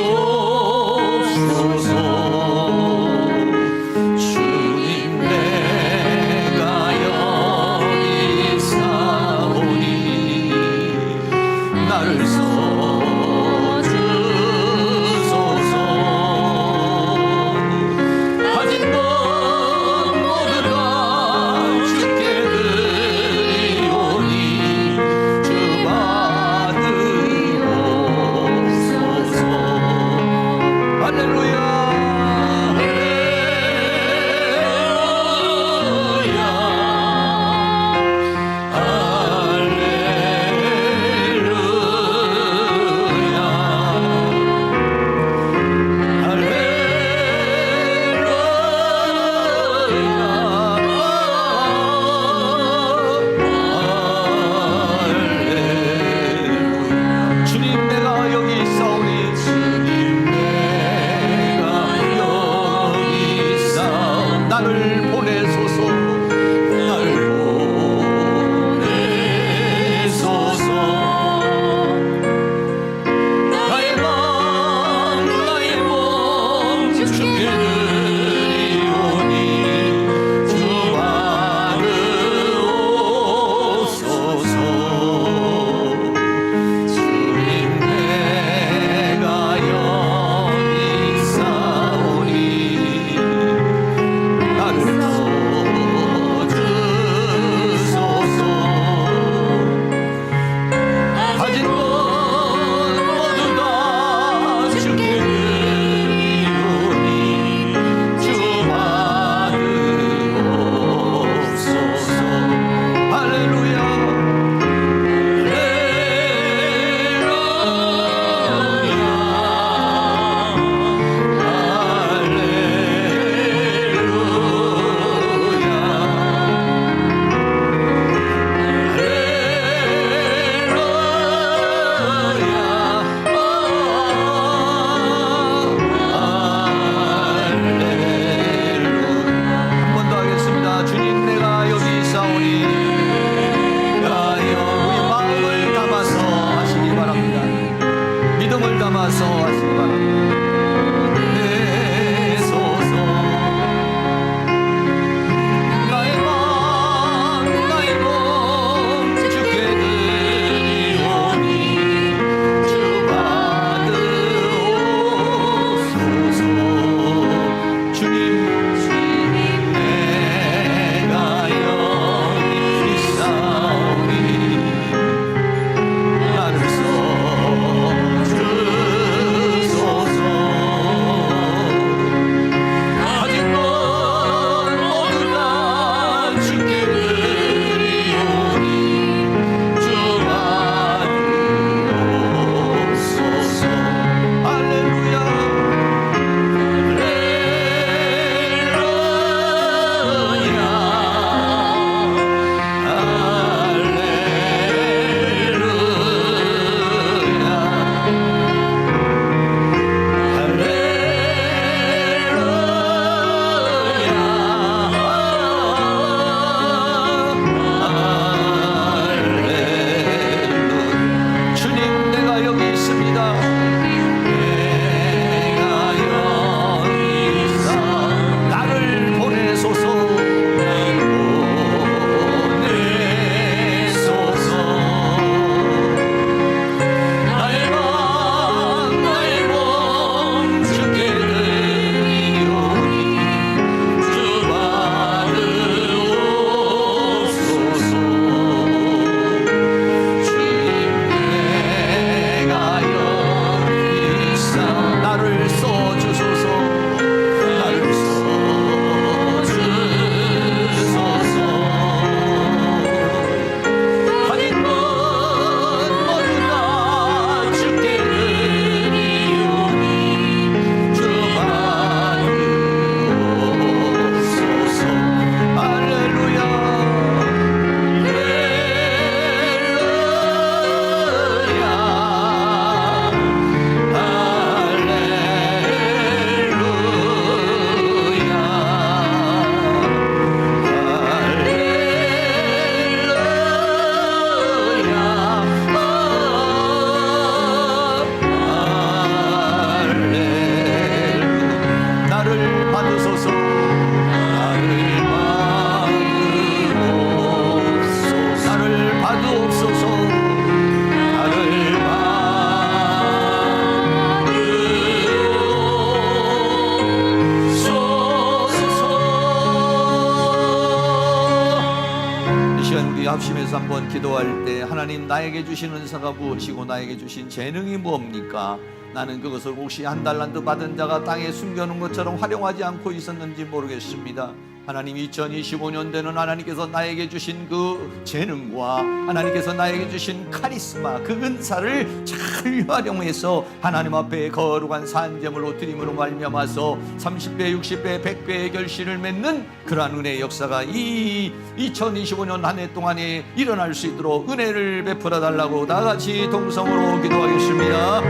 우리 합심해서 한번 기도할 때 하나님 나에게 주신 은사가 무엇이고 나에게 주신 재능이 뭡니까? 나는 그것을 혹시 한 달란트 받은 자가 땅에 숨겨놓은 것처럼 활용하지 않고 있었는지 모르겠습니다. 하나님 2025년도에는 하나님께서 나에게 주신 그 재능과 하나님께서 나에게 주신 카리스마 그 은사를 잘 활용해서 하나님 앞에 거룩한 산제물로 드림으로 말미암아서 30배 60배 100배의 결실을 맺는 그러한 은혜의 역사가 이 2025년 한 해 동안에 일어날 수 있도록 은혜를 베풀어 달라고 다같이 동성으로 기도하겠습니다.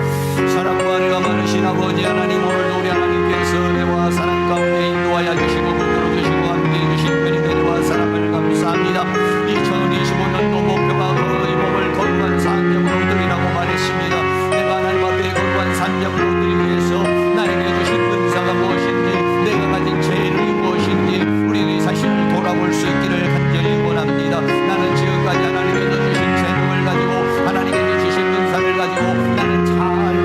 사랑과 은혜가 많으신 아버지 하나님, 오늘도 우리 하나님께서 은혜와 사랑 가운데 인도하여 주시고 붙들어 주시고 함께해 주신 은혜와 사랑을 감사합니다. 2025년도 목표가 이 몸을 거룩한 산적으로 드리라고 말했습니다. 내가 하나님 앞에 거룩한 산적으로 드리기 위해서 나에게 주신 은사가 무엇인지, 내가 가진 재능이 무엇인지 우리 자신을 돌아볼 수 있기를 간절히 원합니다. 나는 지금까지 하나님께서 주신 재능을 가지고 하나님께서 주신 은사를 가지고 나는 잘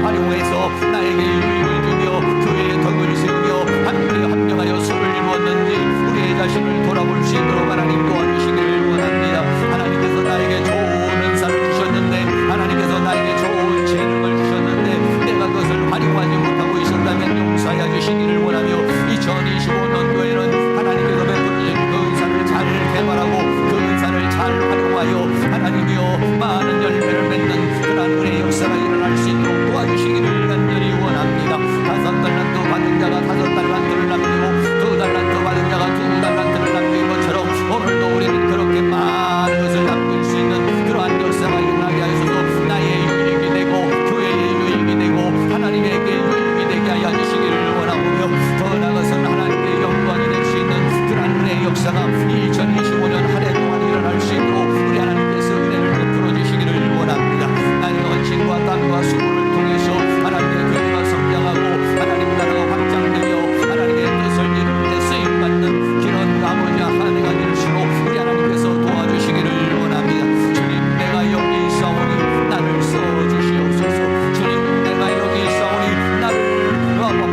활용해서 나에게 유익을 주며 교회의 덕을 세우며 함께 합력하여 수를 이루었는지 우리의 자신을 돌아볼 수 있도록 하나님 도와주시기를 원합니다. 하나님께서 나에게 좋은 은사를 주셨는데, 하나님께서 나에게 좋은 재능을 주셨는데 내가 그것을 활용하지 못하고 있었다면 용서하여 주시기를 원하며 2025년도에는 하나님께서 베풀어 주신 그 은사를 잘 개발하고 그 은사를 잘 활용하여 하나님이여 많은 열매를 맺는 그런 은혜의 역사가 일어날 수 있도록 도와주시기를 간절히 원합니다. 5달란트 받은 자가 5달란트를 남기고 2달란트 받은 자가 2달란트를 남긴 것처럼 오늘도 우리는 그렇게 많은 것을 남길 수 있는 그러한 역사가 일어나게 하셔서 나의 유익이 되고 교회의 유익이 되고 하나님에게 유익이 되게 하여 주시기를 원하고요. 더 나아가서는 하나님께 영광이 될 수 있는 그러한 은혜의 역사가 2025년 한 해 동안 일어날 수 있도록 우리 하나님께서 은혜를 베풀어 주시기를 원합니다. 나의 헌신과 땀과 수고를 통해서 하나님의 교회가 성장하고 하나님 나라가 확장되며 하나님의 뜻을 이루는 데 쓰임받는 그런 아버지 한 해가 될수록 우리 하나님께서 도와주시기를 원합니다. 주님, 내가 여기 있사오니 나를 써주시옵소서. 주님, 내가 여기 있사오니 나를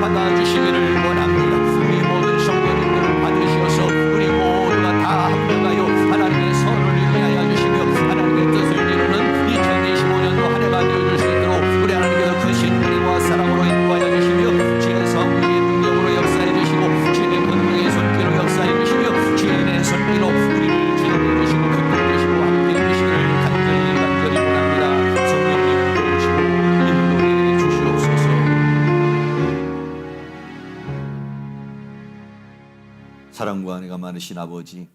받아주시기를 원합니다. 우리 모든 성도님들을 받으셔서 우리 모두가 다 합력하여 하나님의 선을 이루게 하여 주시며 하나님의 뜻을 이루는 2025년도 한 해가 되어줄 수 있도록 우리 하나님께서 크신 은혜와 사랑으로 인도하여 주시며 주의 성령의 능력으로 역사해 주시고 주의 권능의 손길로 역사해 주시며 주의 손길로 우리를 지도해 주시고 붙들어 주시고 함께해 주시기를 간절히 원합니다. 성령님 도우시고 인도해 주시옵소서. 사랑과 은혜가 많으신 아버지,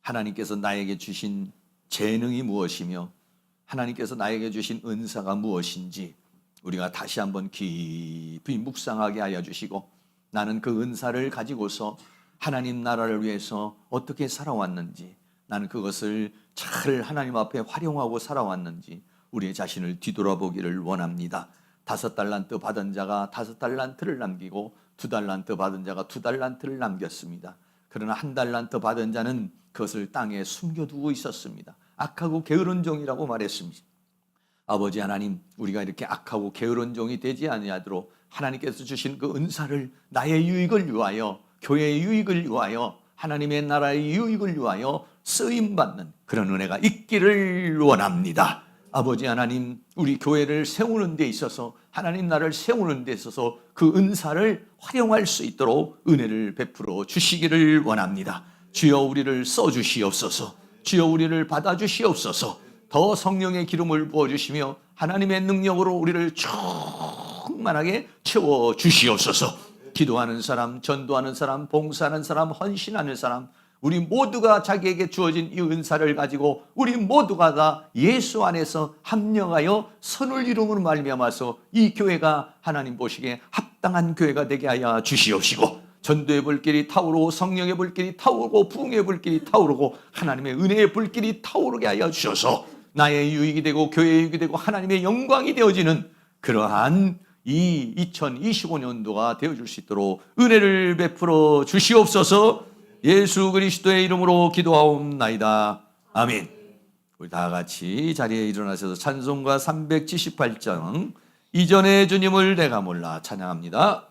하나님께서 나에게 주신 재능이 무엇이며 하나님께서 나에게 주신 은사가 무엇인지 우리가 다시 한번 깊이 묵상하게 하여 주시고, 나는 그 은사를 가지고서 하나님 나라를 위해서 어떻게 살아왔는지, 나는 그것을 잘 하나님 앞에 활용하고 살아왔는지 우리의 자신을 뒤돌아보기를 원합니다. 5달란트 받은 자가 5달란트를 남기고 2달란트 받은 자가 2달란트를 남겼습니다. 그러나 1달란트 받은 자는 그것을 땅에 숨겨두고 있었습니다. 악하고 게으른 종이라고 말했습니다. 아버지 하나님, 우리가 이렇게 악하고 게으른 종이 되지 아니하도록 하나님께서 주신 그 은사를 나의 유익을 위하여, 교회의 유익을 위하여, 하나님의 나라의 유익을 위하여 쓰임받는 그런 은혜가 있기를 원합니다. 아버지 하나님, 우리 교회를 세우는 데 있어서, 하나님 나라를 세우는 데 있어서 그 은사를 활용할 수 있도록 은혜를 베풀어 주시기를 원합니다. 주여 우리를 써주시옵소서. 주여 우리를 받아주시옵소서. 더 성령의 기름을 부어주시며 하나님의 능력으로 우리를 충만하게 채워주시옵소서. 기도하는 사람, 전도하는 사람, 봉사하는 사람, 헌신하는 사람, 우리 모두가 자기에게 주어진 이 은사를 가지고 우리 모두가 다 예수 안에서 합력하여 선을 이루므로 말미암아서 이 교회가 하나님 보시기에 합당한 교회가 되게 하여 주시옵시고, 전도의 불길이 타오르고 성령의 불길이 타오르고 부흥의 불길이 타오르고 하나님의 은혜의 불길이 타오르게 하여 주셔서 나의 유익이 되고 교회의 유익이 되고 하나님의 영광이 되어지는 그러한 이 2025년도가 되어줄 수 있도록 은혜를 베풀어 주시옵소서. 예수 그리스도의 이름으로 기도하옵나이다. 아멘. 우리 다 같이 자리에 일어나셔서 찬송가 378장 이전의 주님을 내가 몰라 찬양합니다.